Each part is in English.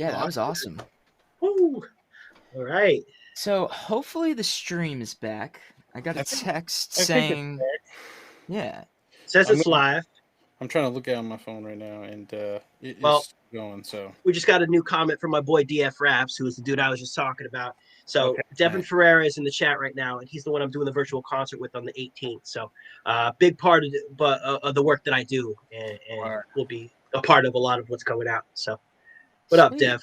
Yeah, that was awesome. Woo! All right. So hopefully the stream is back. I got a I think text I think it's saying, back. yeah. Says I'm it's live. I'm trying to look at it on my phone right now, and Well, it's going. So we just got a new comment from my boy DF Raps, who is the dude I was just talking about. So okay, Devin nice. Ferreira is in the chat right now, and he's the one I'm doing the virtual concert with on the 18th. So big part of the work that I do, and All right. will be a part of a lot of what's coming out. So what up, Sweet. Dev?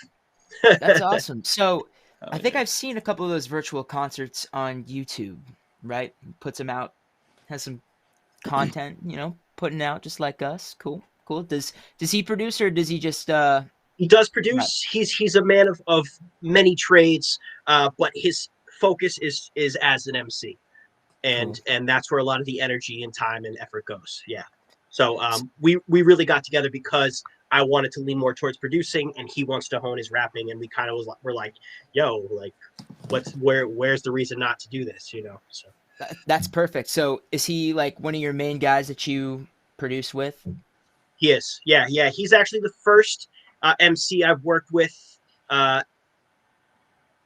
That's awesome. So Oh, I think yeah. I've seen a couple of those virtual concerts on YouTube, right? Puts them out, has some content, putting out just like us. Cool. Cool. Does he produce or does he just He does rap? produce. He's a man of many trades, but his focus is as an MC. Cool. And that's where a lot of the energy and time and effort goes. Yeah. So we really got together because I wanted to lean more towards producing, and he wants to hone his rapping, and we kind of we're like, yo, like, where's the reason not to do this, you know? So That's perfect. So is he like one of your main guys that you produce with? he is, yeah. He's actually the first MC I've worked with. Uh,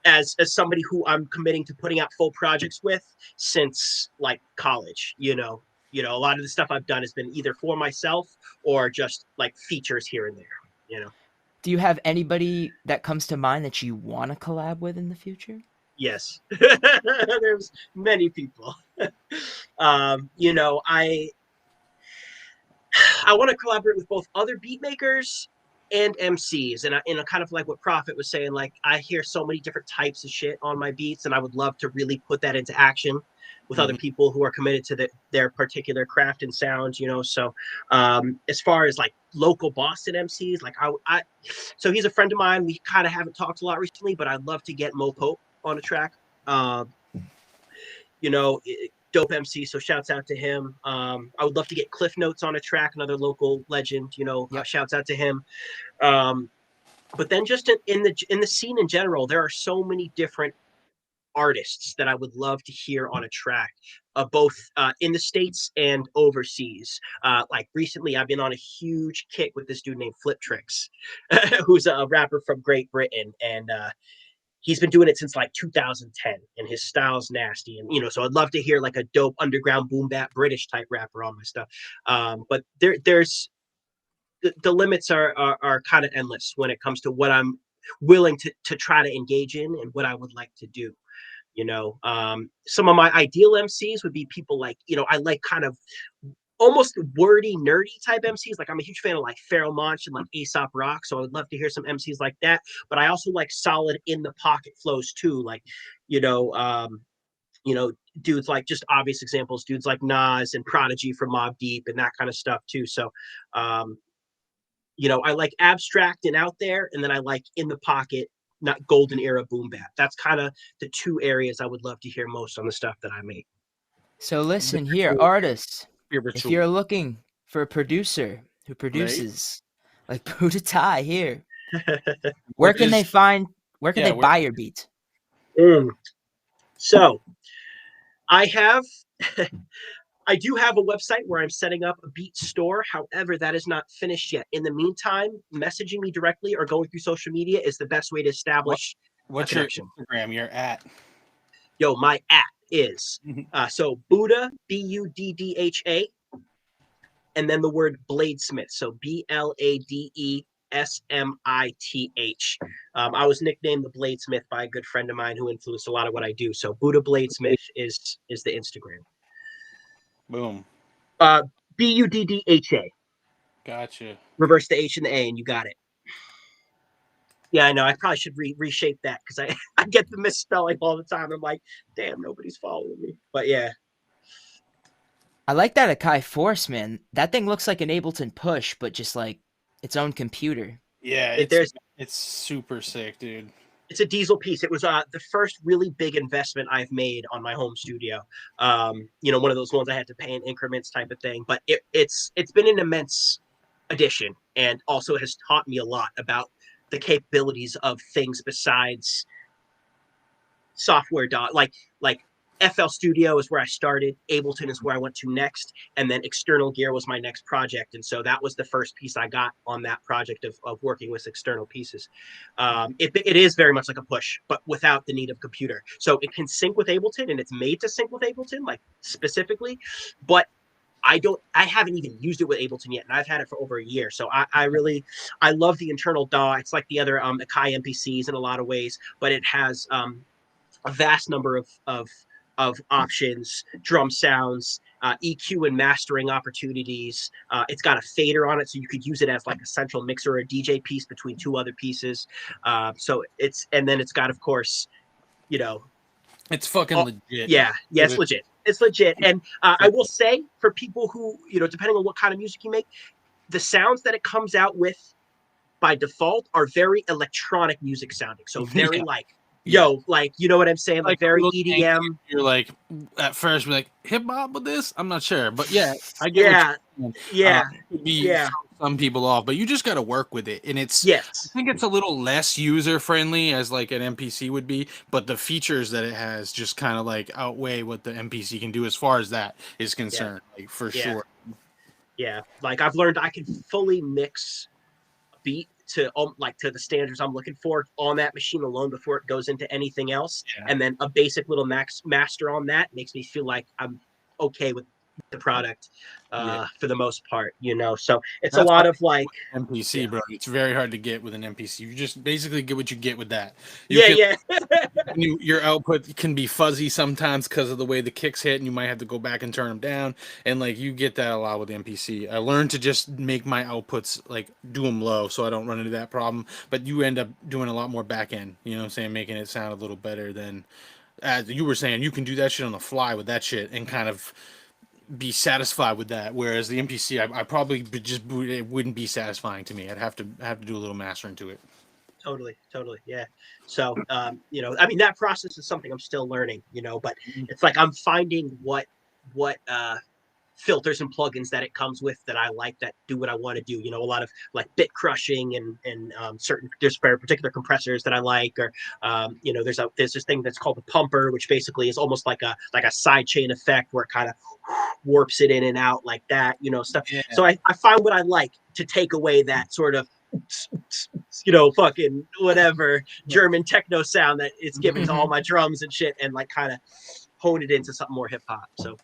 as somebody who I'm committing to putting out full projects with since like college, a lot of the stuff I've done has been either for myself or just like features here and there. Do you have anybody that comes to mind that you want to collab with in the future? Yes. There's many people. You know, I want to collaborate with both other beat makers and MCs. And kind of like what Prophet was saying, like I hear so many different types of shit on my beats, and I would love to really put that into action with other Mhm. people who are committed to their particular craft and sound. So as far as like local Boston MCs, like so he's a friend of mine. We kind of haven't talked a lot recently, but I'd love to get Mo Pope on a track. Uh, you know, dope MC. So shouts out to him. I would love to get Cliff Notes on a track, another local legend. Yep. Shouts out to him. Um, but then just in the scene in general, there are so many different artists that I would love to hear on a track, both in the States and overseas. Like recently, I've been on a huge kick with this dude named Flip Tricks, who's a rapper from Great Britain, and he's been doing it since like 2010, and his style's nasty. And so I'd love to hear like a dope underground boom bap British type rapper on my stuff. But there's the limits are kind of endless when it comes to what I'm willing to try to engage in and what I would like to do. Some of my ideal MCs would be people like, I like kind of almost wordy, nerdy type MCs. Like I'm a huge fan of like Pharoah Monch and like Aesop Rock. So I would love to hear some MCs like that. But I also like solid in the pocket flows too. Like, you know, um, dudes like just obvious examples, dudes like Nas and Prodigy from Mobb Deep and that kind of stuff too. So um, I like abstract and out there, and then I like in the pocket, not golden era boom bap. That's kind of the two areas I would love to hear most on the stuff that I make. So listen here, Spiritual, artists, if spiritual, you're looking for a producer who right? produces like Buddha Tie here, where What can they is? find where can Yeah, they where? buy your beats? Mm. So I have I do have a website where I'm setting up a beat store. However, that is not finished yet. In the meantime, messaging me directly or going through social media is the best way to What? establish a What's your connection. Instagram? You're at. Yo, my app is so Buddha, Buddha, and then the word Bladesmith. So Bladesmith. I was nicknamed the Bladesmith by a good friend of mine who influenced a lot of what I do. So Buddha Bladesmith is the Instagram. Boom. Uh, Buddha. Gotcha. Reverse the H and the A, and you got it. Yeah, I know. I probably should reshape that because I get the misspelling all the time. I'm like, damn, nobody's following me. But yeah, I like that Akai Force, man. That thing looks like an Ableton Push, but just like its own computer. Yeah, if there's it's super sick, dude. it's a diesel piece. It was the first really big investment I've made on my home studio. One of those ones I had to pay in increments type of thing. But it's been an immense addition, and also has taught me a lot about the capabilities of things besides software. Like FL Studio is where I started. Ableton is where I went to next, and then External Gear was my next project. And so that was the first piece I got on that project of working with external pieces. It is very much like a push, but without the need of computer. So it can sync with Ableton, and it's made to sync with Ableton, like specifically. But I haven't even used it with Ableton yet, and I've had it for over a year. So I love the internal DAW. It's like the other Akai MPCs in a lot of ways, but it has a vast number of options, drum sounds, EQ and mastering opportunities. It's got a fader on it, so you could use it as like a central mixer or a DJ piece between two other pieces. And then it's got, of course, you know, It's fucking legit. yeah, it's legit. It's legit. And I will say, for people who, depending on what kind of music you make, the sounds that it comes out with by default are very electronic music sounding. So very like, you know what I'm saying? Like very EDM. You're like, at first, you're like, hip hop with this? I'm not sure. But yeah, I get what yeah. Some people off, but you just got to work with it. And it's, yes. I think it's a little less user friendly as like an MPC would be, but the features that it has just kind of like outweigh what the MPC can do as far as that is concerned, like for sure. Yeah. Like I've learned I can fully mix a beat to the standards I'm looking for on that machine alone before it goes into anything else. Yeah. And then a basic little master on that makes me feel like I'm okay with the product for the most part, so it's a lot of like MPC, bro. It's very hard to get with an MPC. You just basically get what you get with that. Your output can be fuzzy sometimes because of the way the kicks hit, and you might have to go back and turn them down. And like you get that a lot with the MPC. I learned to just make my outputs like do them low, so I don't run into that problem. But you end up doing a lot more back end. You know what I'm saying? Making it sound a little better than, as you were saying, you can do that shit on the fly with that shit and kind of be satisfied with that, whereas the MPC I probably it wouldn't be satisfying to me. I'd have to do a little mastering to it. Totally, yeah. So I mean, that process is something I'm still learning, but it's like I'm finding what filters and plugins that it comes with that I like, that do what I want to do. A lot of like bit crushing and certain, there's very particular compressors that I like, or there's this thing that's called the pumper, which basically is almost like a side chain effect where it kind of warps it in and out like that, stuff. Yeah. So I find what I like to take away that sort of fucking whatever German techno sound that it's given to all my drums and shit, and like kind of hone it into something more hip hop. So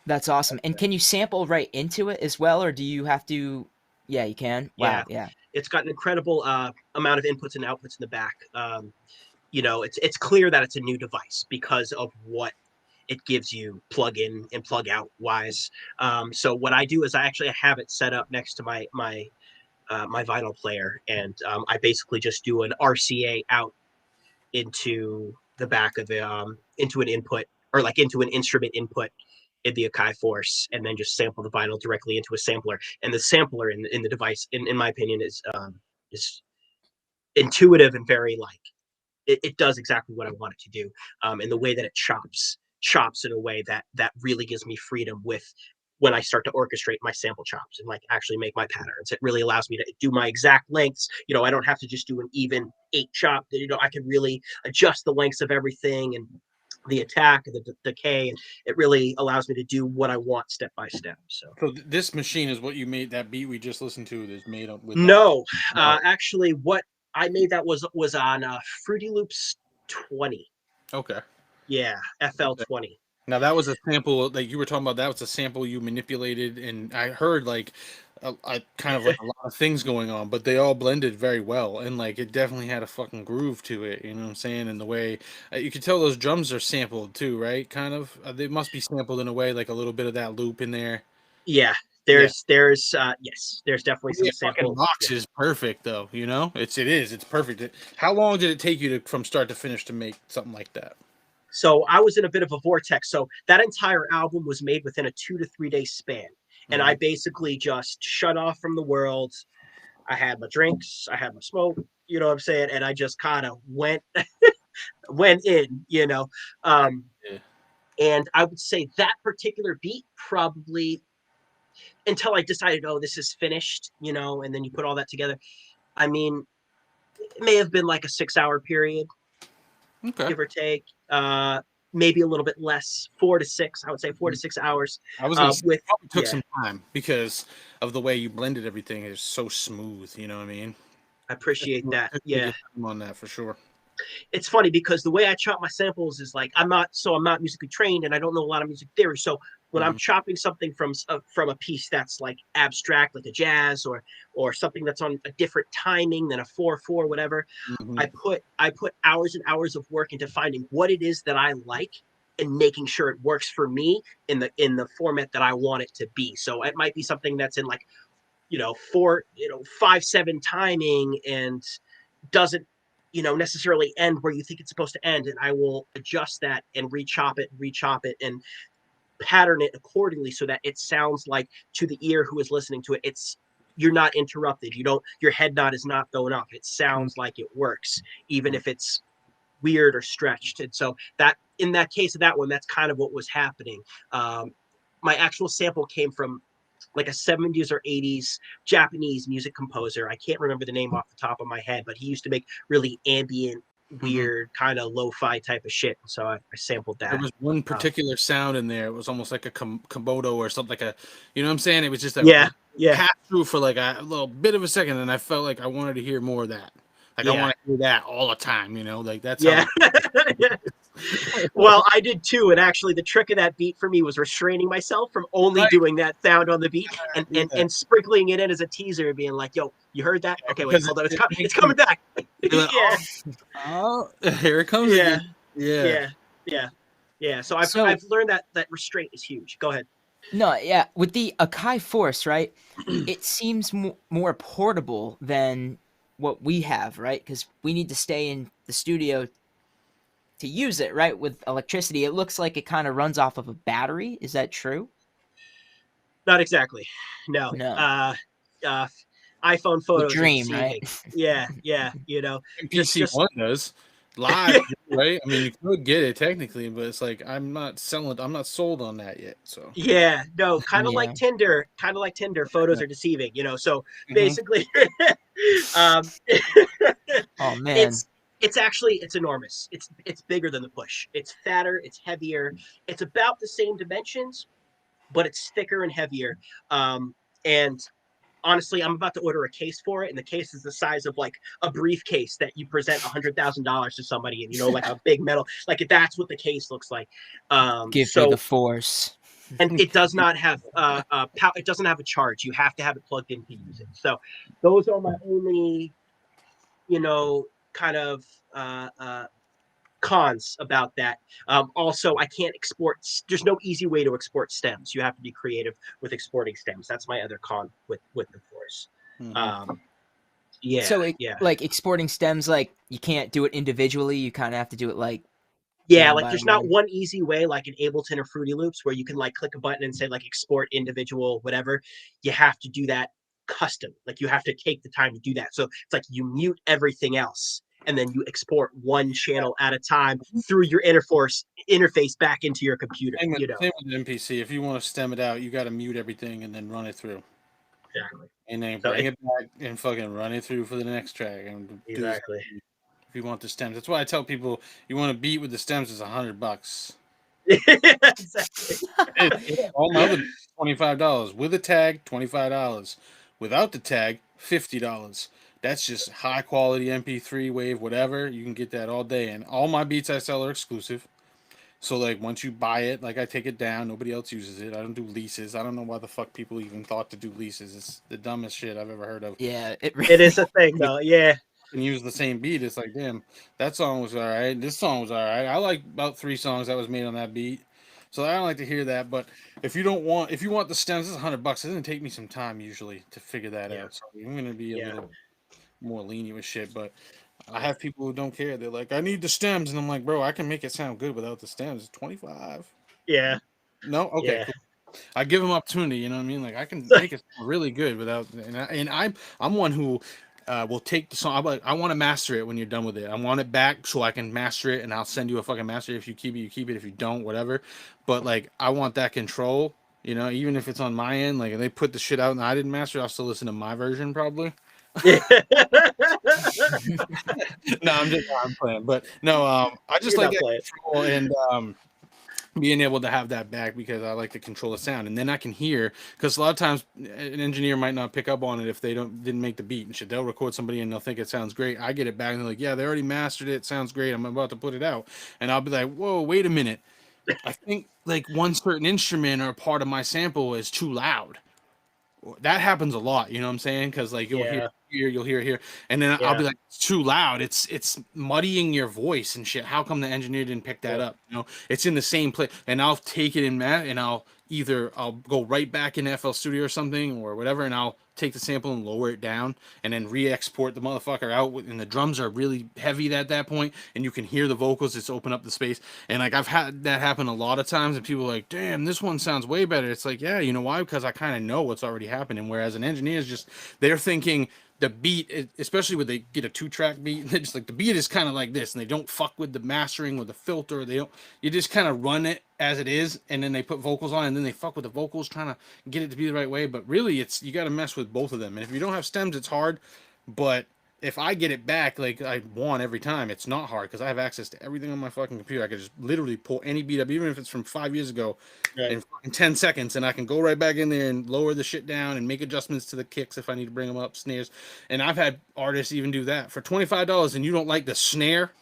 that's awesome. And can you sample right into it as well, or do you have to? Yeah, you can. Wow, yeah. It's got an incredible amount of inputs and outputs in the back. It's clear that it's a new device because of what it gives you plug in and plug out wise. So what I do is I actually have it set up next to my vinyl player, and I basically just do an RCA out into the back of the into an input, or like into an instrument input in the Akai Force, and then just sample the vinyl directly into a sampler. And the sampler in the device, in my opinion, is intuitive and very like it does exactly what I want it to do. And the way that it chops in a way that really gives me freedom with when I start to orchestrate my sample chops and like actually make my patterns. It really allows me to do my exact lengths. I don't have to just do an even 8 chop. I can really adjust the lengths of everything and the attack and the decay, and it really allows me to do what I want step by step. So this machine is what you made, that beat we just listened to is made up with? No, actually what I made that was on Fruity Loops 20. Okay. Yeah, FL20. Now that was a sample like you were talking about. That was a sample you manipulated, and I heard like I kind of like a lot of things going on, but they all blended very well, and like it definitely had a fucking groove to it. You know what I'm saying? And the way you can tell those drums are sampled too, right? Kind of. They must be sampled in a way, like a little bit of that loop in there. Yeah, there's definitely some sample. Box is perfect though. It's perfect. How long did it take you from start to finish to make something like that? So I was in a bit of a vortex. So that entire album was made within a 2 to 3 day span. And I basically just shut off from the world. I had my drinks, I had my smoke, you know what I'm saying? And I just kind of went in, and I would say that particular beat probably, until I decided, this is finished, and then you put all that together. I mean, it may have been like a 6-hour period. Okay. Give or take. maybe a little bit less, 4 to 6. I would say 4 to 6 hours. I was gonna say, With it probably took yeah, some time because of the way you blended everything. Is so smooth. You know what I mean? I appreciate that. Took Yeah. your time on that for sure. It's funny because the way I chop my samples is like I'm not musically trained and I don't know a lot of music theory. So when I'm chopping something from a piece that's like abstract, like a jazz or something that's on a different timing than a 4/4, whatever, Mm-hmm. I put hours and hours of work into finding what it is that I like and making sure it works for me in the format that I want it to be. So it might be something that's in like 5/7 timing and doesn't necessarily end where you think it's supposed to end, and I will adjust that and rechop it and pattern it accordingly so that it sounds like to the ear who is listening to it, you're not interrupted, your head nod is not going off, it sounds like it works even if it's weird or stretched. And so that in that case of that one, that's kind of what was happening. My actual sample came from like a 70s or 80s Japanese music composer. I can't remember the name off the top of my head, but he used to make really ambient, weird, kind of lo-fi type of shit. So I sampled that. There was one particular sound in there. It was almost like a komodo or something, like you know what I'm saying? It was just yeah. pass through for like a little bit of a second, and I felt like I wanted to hear more of that. Like I want to hear that all the time, like that's how. Well, I did too, and actually the trick of that beat for me was restraining myself from only doing that sound on the beat and sprinkling it in as a teaser and being like, yo, you heard that? Okay, wait, hold on, it's coming back. Oh, here it comes again. So I've learned that restraint is huge. Go ahead. No, yeah, with the Akai Force, right? It seems more portable than what we have, right? Because we need to stay in the studio to use it, right? With electricity, it looks like it kind of runs off of a battery. Is that true? Not exactly. No. iPhone photos are deceiving. Right? Yeah. PC One does live, right? I mean, you could get it technically, but it's like I'm not sold on that yet. So kind of like Tinder. Photos are deceiving. So basically, oh man, it's enormous. It's bigger than the Push. It's fatter. It's heavier. It's about the same dimensions, but it's thicker and heavier. And honestly, I'm about to order a case for it, and the case is the size of like a briefcase that you present $100,000 to somebody, and like a big metal, like that's what the case looks like. Give me the Force. And it does not have it doesn't have a charge. You have to have it plugged in to use it. So those are my only, kind of cons about that. Also, I can't export. There's no easy way to export stems. You have to be creative with exporting stems. That's my other con with the Force. So like exporting stems, like you can't do it individually. You kind of have to do it like there's not one easy way like an Ableton or Fruity Loops where you can like click a button and say like export individual whatever. You have to do that custom. Like you have to take the time to do that. So it's like you mute everything else and then you export one channel at a time through your interface back into your computer. Same with MPC. If you want to stem it out, you got to mute everything and then run it through. Exactly. And then bring it back and fucking run it through for the next track. And exactly. If you want the stems, that's why I tell people you want to beat with the stems is $100. Exactly. All my other $25 with a tag, $25 without the tag, $50. That's just high quality MP3 wave, whatever. You can get that all day. And all my beats I sell are exclusive. So like once you buy it, like I take it down. Nobody else uses it. I don't do leases. I don't know why the fuck people even thought to do leases. It's the dumbest shit I've ever heard of. Yeah, it is a thing though. Yeah. And use the same beat. It's like, damn, that song was all right. This song was all right. I like about 3 songs that was made on that beat. So I don't like to hear that. But if you want the stems, this is $100. It's gonna take me some time usually to figure that out. So I'm gonna be a little more lenient with shit. But I have people who don't care. They're like, I need the stems, and I'm like, bro, I can make it sound good without the stems. It's $25. Yeah. No. Okay. Cool. I give them opportunity. You know what I mean? Like I can make it sound really good without. And I'm one who. We'll take the song. I want to master it when you're done with it. I want it back so I can master it, and I'll send you a fucking master. If you keep it, you keep it. If you don't, whatever. But like, I want that control. Even if it's on my end, like if they put the shit out and I didn't master it, I'll still listen to my version probably. No, I'm playing, but no, I just You're like not that playing. control and being able to have that back because I like to control the sound, and then I can hear, because a lot of times an engineer might not pick up on it if they didn't make the beat and shit. They'll record somebody and they'll think it sounds great. I get it back and they're like, yeah, they already mastered it. It sounds great. I'm about to put it out, and I'll be like, whoa, wait a minute. I think like one certain instrument or part of my sample is too loud. That happens a lot, you know what I'm saying? Because like you'll hear here, you'll hear here, and then I'll be like, it's too loud. It's muddying your voice and shit. How come the engineer didn't pick that up? You know, it's in the same place, and I'll take it in that, and I'll go right back in FL Studio or something or whatever, and I'll take the sample and lower it down, and then re-export the motherfucker out. And the drums are really heavy at that point, and you can hear the vocals. It's open up the space, and like I've had that happen a lot of times, and people are like, damn, this one sounds way better. It's like, yeah, you know why? Because I kind of know what's already happening. Whereas an engineer is just, they're thinking the beat, especially when they get a 2-track beat, they're just like, the beat is kind of like this, and they don't fuck with the mastering or the filter. They don't. You just kind of run it as it is, and then they put vocals on, and then they fuck with the vocals trying to get it to be the right way. But really, it's, you got to mess with both of them. And if you don't have stems, it's hard. But if I get it back like I want every time, it's not hard because I have access to everything on my fucking computer. I can just literally pull any beat up, even if it's from 5 years ago, in fucking 10 seconds, and I can go right back in there and lower the shit down and make adjustments to the kicks if I need to bring them up, snares. And I've had artists even do that for $25, and you don't like the snare,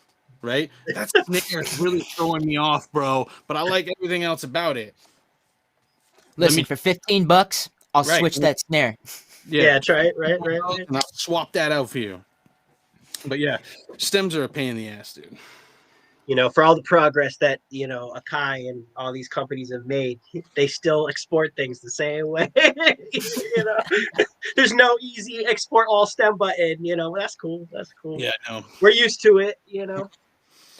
right? That snare is really throwing me off, bro. But I like everything else about it. Listen, for $15, I'll switch that snare. Yeah, try it. Right. And I'll swap that out for you. But yeah, stems are a pain in the ass, dude. You know, for all the progress that, you know, Akai and all these companies have made, they still export things the same way. You know, there's no easy export all stem button. You know, that's cool. That's cool. Yeah, no, we're used to it. You know.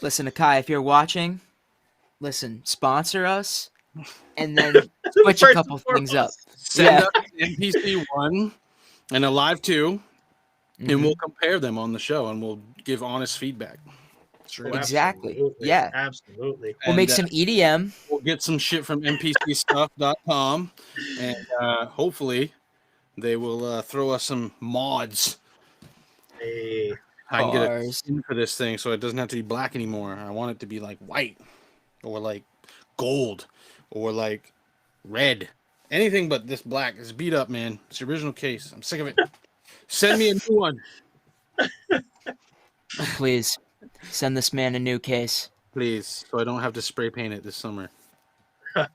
Listen, Akai, if you're watching, listen, sponsor us, and then switch a couple things up. Send up an MPC 1 and a Live 2. And we'll compare them on the show, and we'll give honest feedback. Exactly. Absolutely. Yeah. Absolutely. We'll make some EDM. We'll get some shit from mpcstuff.com, and hopefully they will throw us some mods. Hey. I can get a skin for this thing, so it doesn't have to be black anymore. I want it to be like white, or like gold, or like red. Anything but this black. It's beat up, man. It's the original case. I'm sick of it. Send me a new one. Please send this man a new case. Please, so I don't have to spray paint it this summer. All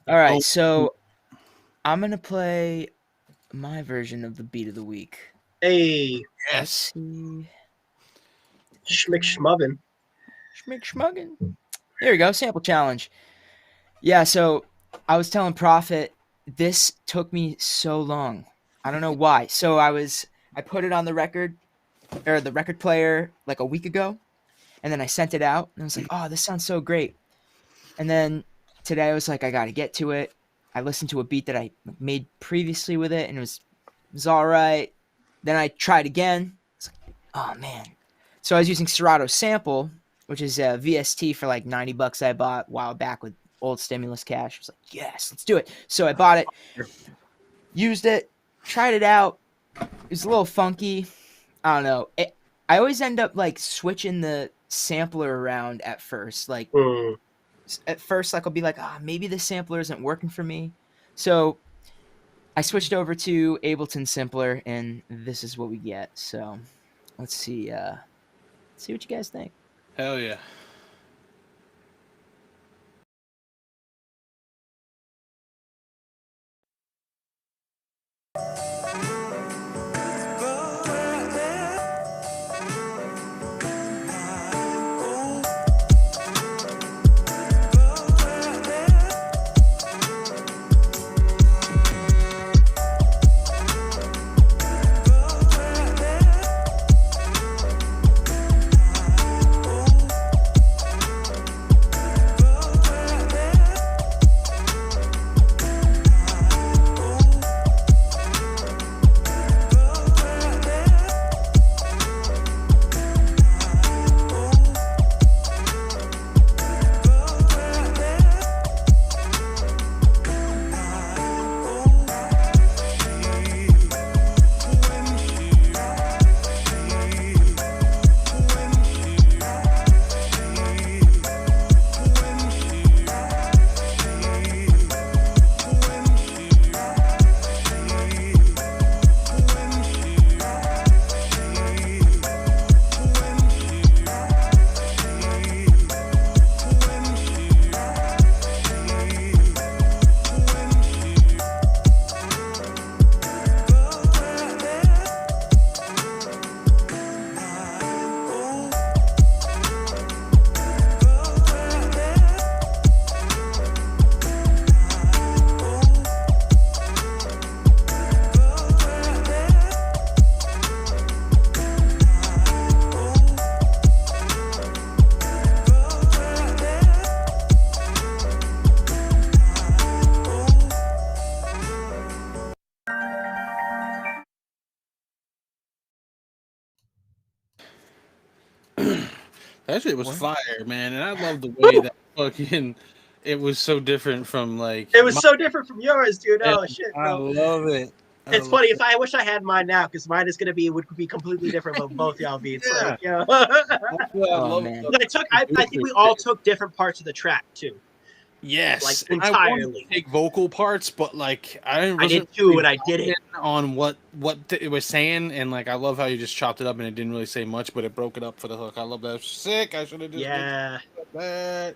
right, so I'm going to play my version of the beat of the week. Hey. Yes. Schmick schmuggin. Schmick schmuggin. There we go. Sample challenge. Yeah, so I was telling Prophet, this took me so long. I don't know why. So I put it on the record player like a week ago, and then I sent it out, and I was like, oh, this sounds so great. And then today I was like, I got to get to it. I listened to a beat that I made previously with it, and it was all right. Then I tried again. It's like, oh, man. So I was using Serato Sample, which is a VST for like $90 I bought a while back with old stimulus cash. I was like, yes, let's do it. So I bought it, used it, tried it out. It was a little funky. I don't know. I always end up like switching the sampler around at first. Like at first, like I'll be like, maybe the sampler isn't working for me. So I switched over to Ableton Simpler, and this is what we get. So let's see. See what you guys think. Hell yeah. That shit was What? fire, man, and I love the way that fucking it was so different from like. It was so different from yours, dude. Oh shit, I bro. love it. It's funny. If I wish I had mine now, because mine is gonna be would be completely different from both y'all beats. Yeah. Like, yeah. Oh, man. I think we all took different parts of the track too. Yes, like and I wanted entirely. to take vocal parts, but like I did too, and I did it on what it was saying, and like I love how you just chopped it up and it didn't really say much, but it broke it up for the hook. I love that. Sick. I should have just yeah. that.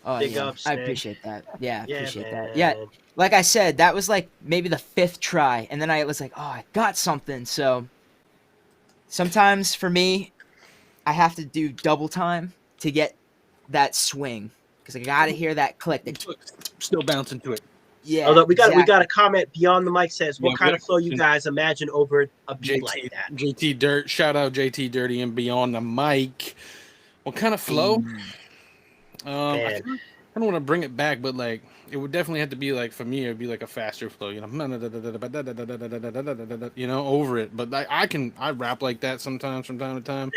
Oh, Big yeah. ups, I Nick. appreciate that. Yeah, I appreciate that. man. Yeah, like I said, that was like maybe the 5th try, and then I was like, oh, I got something. So sometimes for me, I have to do double time to get that swing because I gotta hear that click. Still bouncing to it. Yeah. Although we exactly. got a comment beyond the mic says, what Yeah, kind we of flow you guys imagine over a beat like that? JT Dirt, shout out JT Dirty and Beyond the Mic. What kind of flow? I don't want to bring it back, but like it would definitely have to be like for me, it'd be like a faster flow, you know, over it. But I rap like that sometimes from time to time.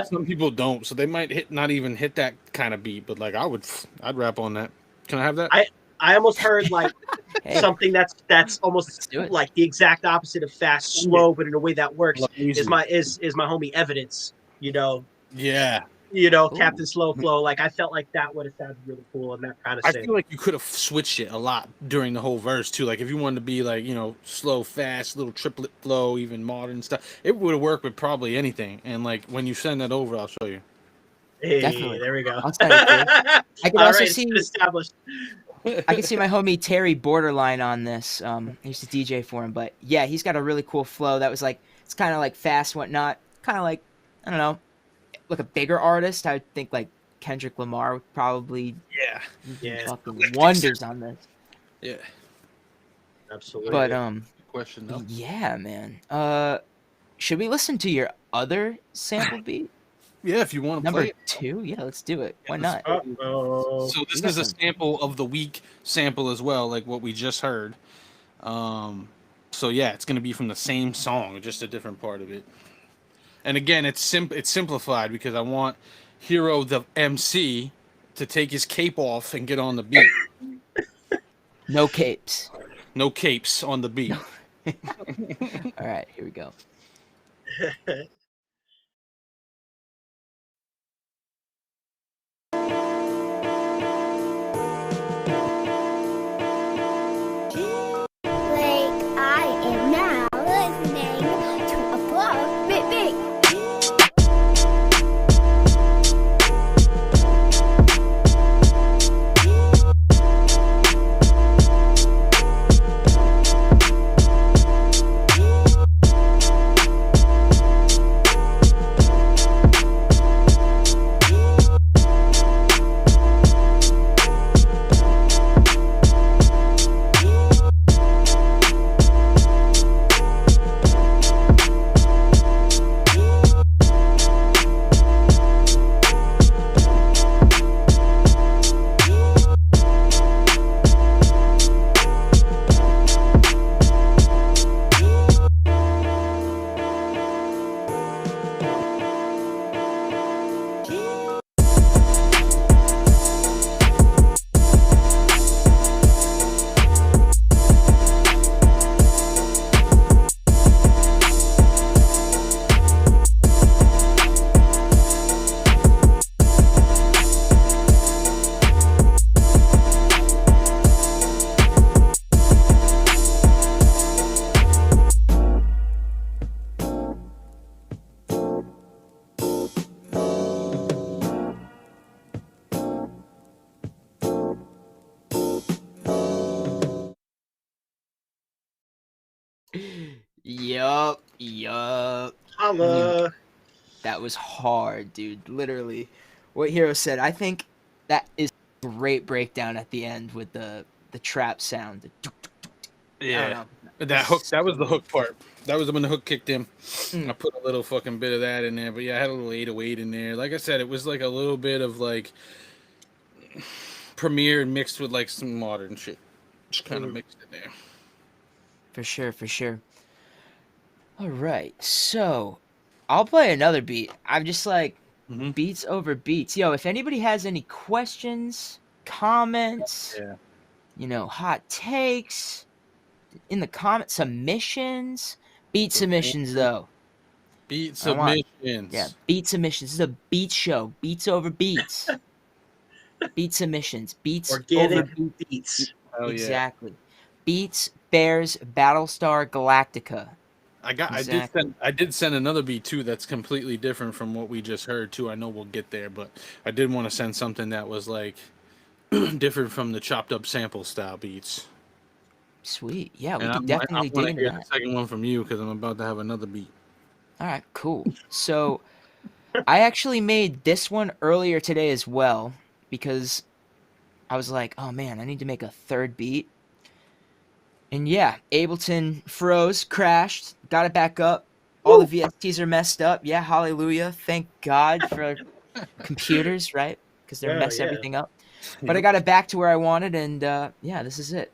Some people don't, so they might not even hit that kind of beat. But like I'd rap on that. Can I have that? I almost heard like Hey, something that's almost do it. like the exact opposite of fast, slow, but in a way that works. Is my homie Evidence? Yeah. Captain Slow Flow. Like I felt like that would have sounded really cool and that kind of I thing. feel like you could have switched it a lot during the whole verse too. Like if you wanted to be like, slow, fast, little triplet flow, even modern stuff, it would have worked with probably anything. And like when you send that over, I'll show you. Hey, Definitely. there we go. I'll send it to you. I can All also right, see. it's been established. I can see my homie Terry Borderline on this. I used to DJ for him, but yeah, he's got a really cool flow. That was like it's kind of like fast, whatnot. Kind of like I don't know, like a bigger artist. I would think like Kendrick Lamar would probably Yeah. fucking wonders on this. Yeah. Absolutely. But Question though. yeah, man. Should we listen to your other sample beat? Yeah, if you want to Number play it. 2? Yeah, let's do it. Why let's- not? Uh-oh. So this We got is a some- sample of the week sample as well, like what we just heard. So yeah, it's gonna be from the same song, just a different part of it. And again, it's simplified because I want Hero the MC to take his cape off and get on the beat. No capes. No capes on the beat. All right, here we go. Like I am now listening to a blog big big. Yup. Holla. That was hard, dude. Literally. What Hero said, I think that is a great breakdown at the end with the trap sound. The tuk, tuk, tuk, tuk. I don't know. That hook. That was the hook part. That was when the hook kicked in. Mm. I put a little fucking bit of that in there, but yeah, I had a little 808 in there. Like I said, it was like a little bit of like Premiere mixed with like some modern shit. Just kind of mixed in there. For sure, for sure. All right, so I'll play another beat. I'm just like, Mhm. Beats over beats. Yo, if anybody has any questions, comments, Yeah. hot takes in the comment submissions, beat submissions though. Beat I want submissions. beat submissions. This is a beat show. Beats over beats. Beat submissions. Beats over Organic beats. beats. Oh yeah. Exactly. Beats Bears Battlestar Galactica. Exactly. I did send another beat too that's completely different from what we just heard too. I know we'll get there, but I did want to send something that was like different from the chopped up sample style beats. Sweet. Yeah, we And could I definitely want dig to into hear that. the second one from you because I'm about to have another beat. All right, cool. So I actually made this one earlier today as well because I was like, oh man, I need to make a third beat. And yeah, Ableton froze, crashed, got it back up. All the VSTs are messed up. Yeah, hallelujah. Thank God for computers, right? Because they Oh, mess yeah. everything up. But I got it back to where I wanted, and yeah, this is it.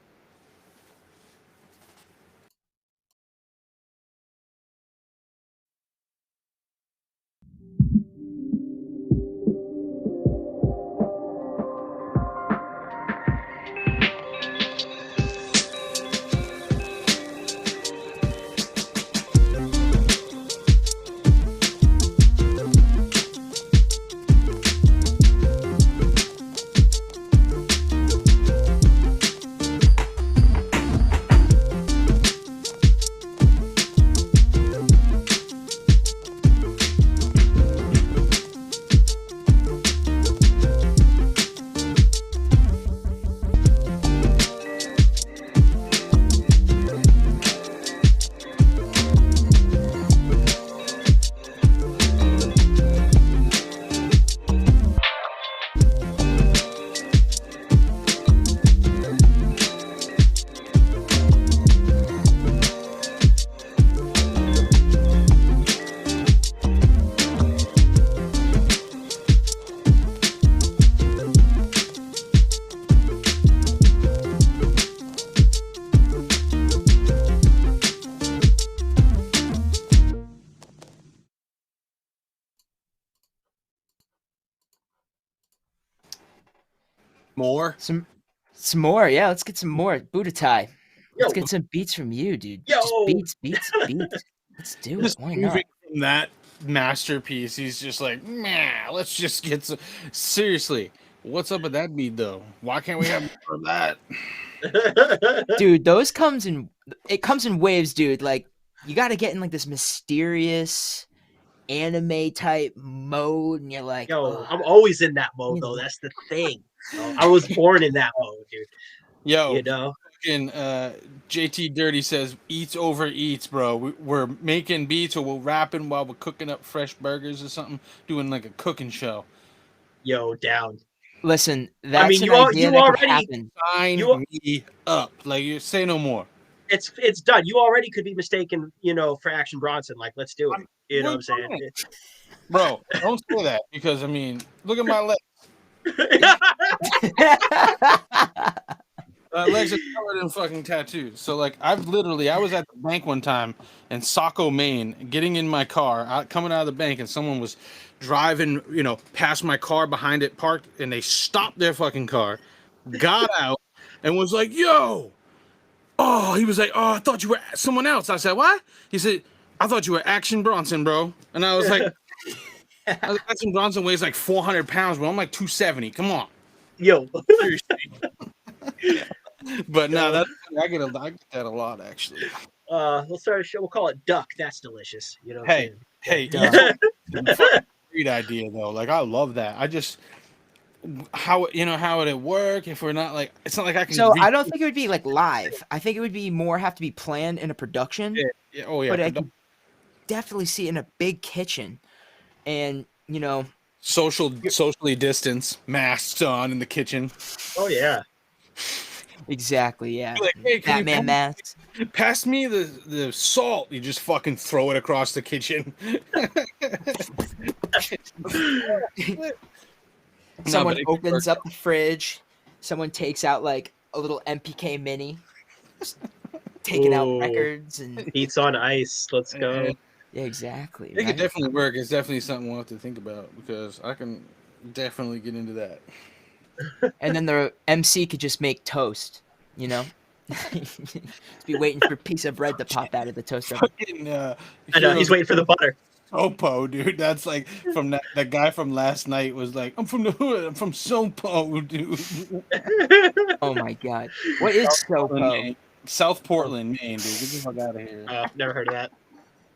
More? Some more. Yeah, let's get some more. Budotai. Yo, Let's get some beats from you, dude. Yo. Just beats, beats, beats. Let's do it. Just Why moving not? from that masterpiece, he's just like, man, let's just get some. Seriously, what's up with that beat though? Why can't we have more of that? Dude, those comes in waves, dude. Like you got to get in like this mysterious anime type mode, and you're like, Yo, I'm "Ugh." always in that mode though. That's the thing. I was born in that mode, dude. Yo, You know? fucking JT Dirty says eats over eats, bro. We're making beats or we're rapping while we're cooking up fresh burgers or something, doing like a cooking show. Yo, down. Listen, that's mean, an you idea that already- could happen. Sign You- me up. Like you say no more. It's done. You already could be mistaken, for Action Bronson. Like, let's do it. You know what I'm saying? Bro, don't say that because I mean, look at my legs. Legs are covered in fucking tattoos. So like, I was at the bank one time in Saco, Maine, getting in my car, coming out of the bank, and someone was driving, past my car behind it, parked, and they stopped their fucking car, got out, and was like, "Yo." Oh, he was like, "Oh, I thought you were someone else." I said, "What?" He said, "I thought you were Action Bronson, bro." And I was like, Action Bronson weighs like 400 pounds, bro. I'm like 270. Come on. Yo. But no, I get that a lot actually. We'll start a show. We'll call it Duck. That's delicious. You know. What Hey, I'm great idea though. Like I love that. I just how would it work if we're not like it's not like I can. So I don't think it would be like live. I think it would be more have to be planned in a production. Yeah. Oh yeah. But I could definitely see it in a big kitchen, and socially distance, masks on in the kitchen. Oh yeah. Exactly. Yeah. Like, hey, Batman masks. Pass me the salt. You just fucking throw it across the kitchen. Someone opens up the fridge. Someone takes out like a little MPK mini, taking out records and Beats on ice. Let's go. Yeah, exactly. It could Right? definitely work. It's definitely something we'll have to think about because I can definitely get into that. And then the MC could just make toast. You know, just be waiting for a piece of bread to pop out of the toaster oven. Fucking I know he's Heroes waiting for the butter. Sopo, dude. That's like from that guy from last night was like, I'm from the hood. I'm from Sopo, dude. Oh my god, what is Portland, Sopo? Maine. South Portland, Maine, dude. Get the fuck out of here. Oh, never heard of that.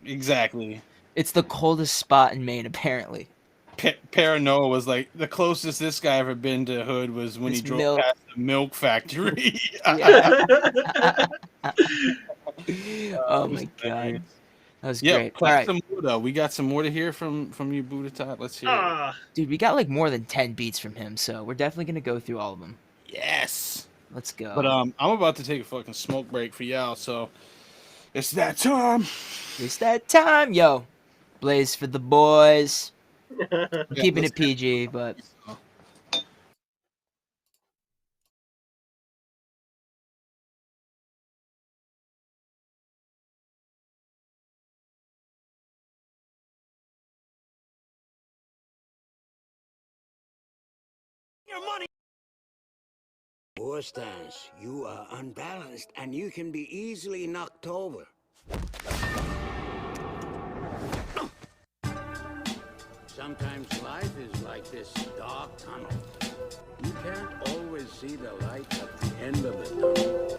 Exactly. It's the coldest spot in Maine, apparently. Paranoia was like the closest this guy ever been to hood was when he This drove milk. past the milk factory. Yeah. Oh my god, that was Yeah, great. All play right, some more though. We got some more to hear from you, Buddha Tot. Let's hear it. Ah, dude, we got like more than 10 beats from him, so we're definitely gonna go through all of them. Yes. Let's go. But I'm about to take a fucking smoke break for y'all, so it's that time. It's that time, yo. Blaze for the boys. I'm Yeah, keeping let's it PG, but Poor stance, you are unbalanced and you can be easily knocked over. Sometimes life is like this dark tunnel. You can't always see the light at the end of the tunnel.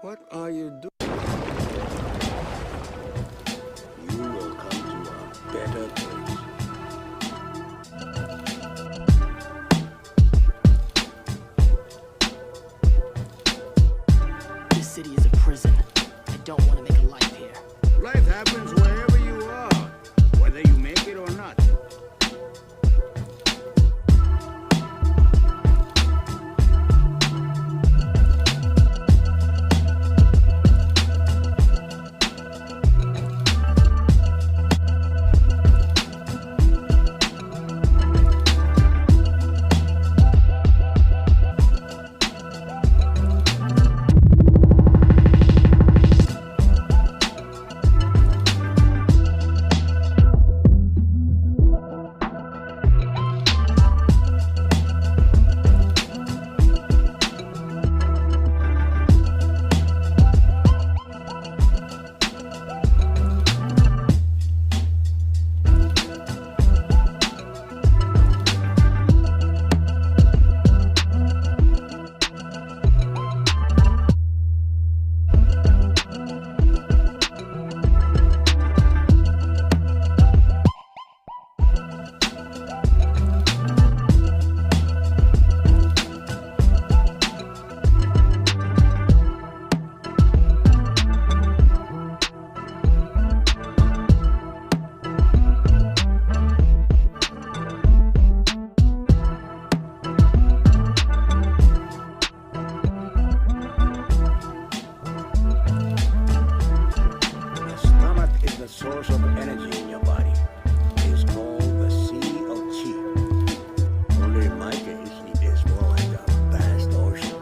What are you doing? You will come to a better place. This city is a prison. I don't want to make a life here. Life happens wherever you are, whether you make it or not. The stomach is the source of energy in your body. It is called the Sea of Chi. Only in my case, it is more like a vast ocean.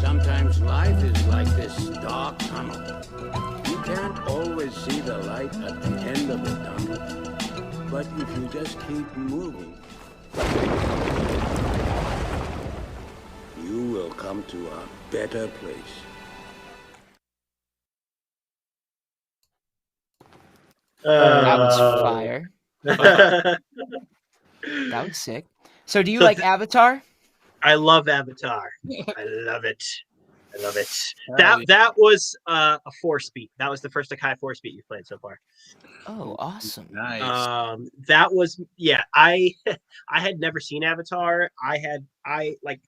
Sometimes life is like this dark tunnel. You can't always see the light at the end of the tunnel. But if you just keep moving, you will come to a better place. That was fire. That was sick. So do you like Avatar? I love Avatar. I love it. I love it. Hell That was a force beat. That was the first Akai force beat you've played so far. Oh, awesome. Nice. That was I I had never seen Avatar. I like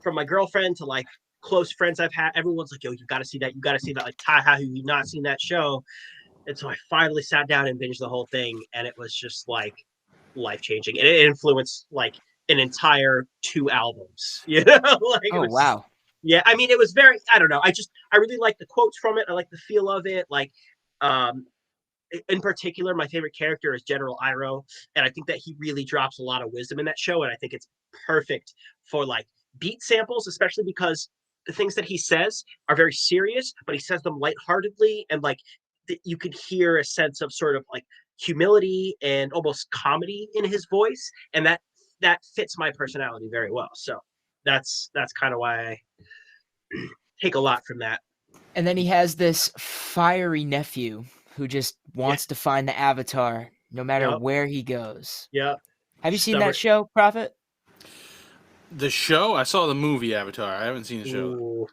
from my girlfriend to like close friends I've had, everyone's like, yo, you gotta see that, you gotta see that. Like, Ty, how have you not seen that show? And so I finally sat down and binged the whole thing, and it was just like life changing. And it influenced like an entire 2 albums. You know, like it Oh, was, wow. yeah. I mean, it was very. I don't know. I really like the quotes from it. I like the feel of it. Like, in particular, my favorite character is General Iroh, and I think that he really drops a lot of wisdom in that show. And I think it's perfect for like beat samples, especially because the things that he says are very serious, but he says them lightheartedly, and like you could hear a sense of sort of like humility and almost comedy in his voice, and that fits my personality very well. So that's kind of why I take a lot from that. And then he has this fiery nephew who just wants to find the Avatar no matter Yep. where he goes. Yeah. Have you seen Stubborn. that show, Prophet? The show? I saw the movie Avatar. I haven't seen the show. Ooh.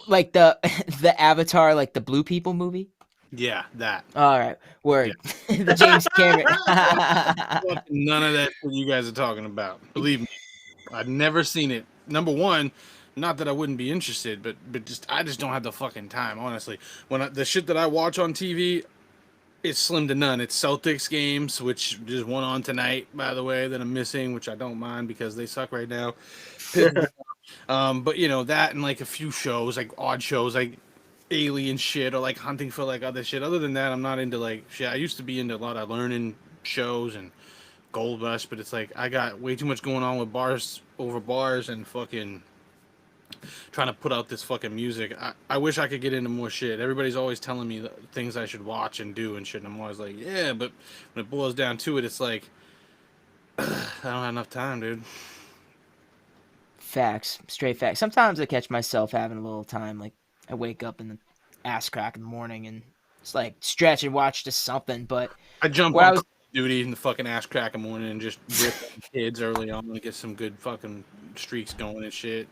Like the the Avatar, like the Blue People movie? Yeah, that. All right, word. The James Cameron. None of that shit you guys are talking about. Believe me, I've never seen it. Number one, not that I wouldn't be interested, but I just don't have the fucking time. Honestly, the shit that I watch on TV, it's slim to none. It's Celtics games, which just went on tonight, by the way, that I'm missing, which I don't mind because they suck right now. But you know that, and like a few shows, like odd shows, like alien shit or like hunting for like other shit. Other than that, I'm not into like shit. I used to be into a lot of learning shows and Gold Rush, but it's like I got way too much going on with bars over bars and fucking trying to put out this fucking music. I wish I could get into more shit. Everybody's always telling me things I should watch and do and shit, and I'm always like, yeah, but when it boils down to it, it's like I don't have enough time, dude. Facts, straight facts. Sometimes I catch myself having a little time, like I wake up in the ass crack in the morning and it's like stretch and watch just something. But I jump Where I on was- Call of Duty in the fucking ass crack in the morning and just rip kids early on and get some good fucking streaks going and shit.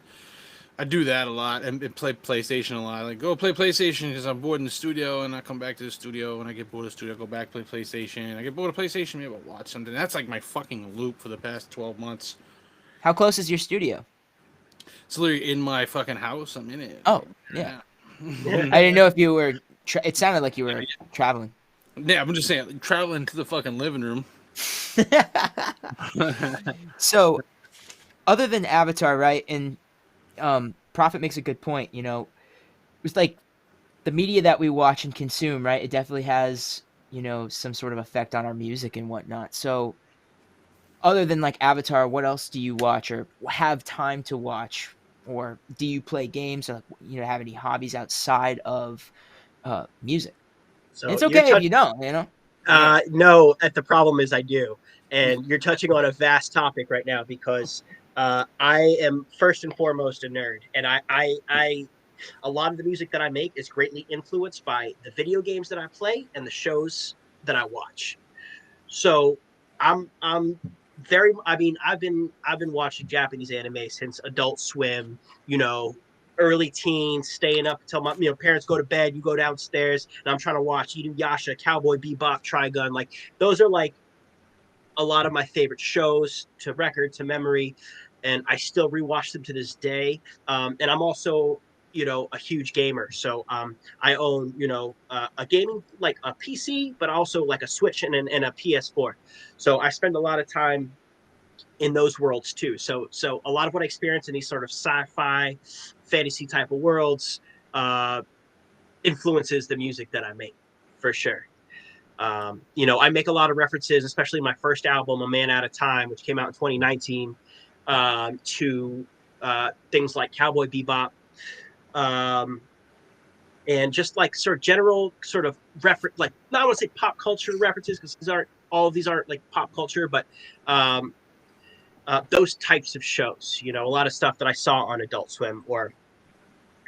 I do that a lot and play PlayStation a lot. Like, go play PlayStation because I'm bored in the studio, and I come back to the studio. When I get bored of the studio, I go back, play PlayStation. I get bored of PlayStation, maybe I'll watch something. That's like my fucking loop for the past 12 months. how close is your studio? It's literally in my fucking house. I'm in it. Oh, yeah. I didn't know if you were. It sounded like you were traveling. Yeah, I'm just saying, like, traveling to the fucking living room. So, other than Avatar, right? And Prophet makes a good point. You know, it's like the media that we watch and consume, right? It definitely has, you know, some sort of effect on our music and whatnot. So, other than like Avatar, what else do you watch or have time to watch? Or do you play games or, you know, have any hobbies outside of music? So It's you're okay if you don't, you know? No, the problem is I do. And you're touching on a vast topic right now because I am first and foremost a nerd. And I a lot of the music that I make is greatly influenced by the video games that I play and the shows that I watch. So I'm very, I mean, I've been watching Japanese anime since Adult Swim, you know, early teens, staying up until my parents go to bed, you go downstairs, and I'm trying to watch Inuyasha, Cowboy Bebop, Trigun. Like, those are like a lot of my favorite shows to record, to memory, and I still rewatch them to this day. And I'm also, you know, a huge gamer. So I own, you know, a gaming, like a PC, but also like a Switch and a PS4. So I spend a lot of time in those worlds too. So a lot of what I experience in these sort of sci-fi, fantasy type of worlds influences the music that I make, for sure. You know, I make a lot of references, especially my first album, A Man Out of Time, which came out in 2019, to things like Cowboy Bebop, and just like sort of general sort of reference, like, not want to say pop culture references because these aren't all of these aren't like pop culture, but those types of shows. You know, a lot of stuff that I saw on Adult Swim or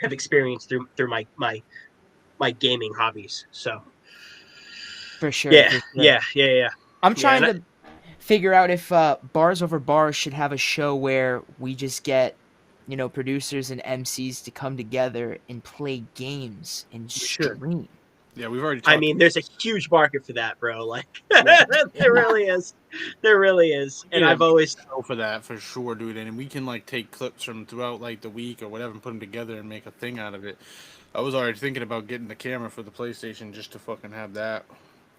have experienced through my gaming hobbies. So For sure. yeah, For sure. yeah. I'm Yeah, trying and to figure out if Bars Over Bars should have a show where we just get, you know, producers and MCs to come together and play games and should. stream. Yeah, we've already. I Talked mean, there's a huge market for that, bro. Like, Yeah. there really is. There really is. And Yeah. I've always go for that for sure, dude. And we can like take clips from throughout like the week or whatever and put them together and make a thing out of it. I was already thinking about getting the camera for the PlayStation just to fucking have that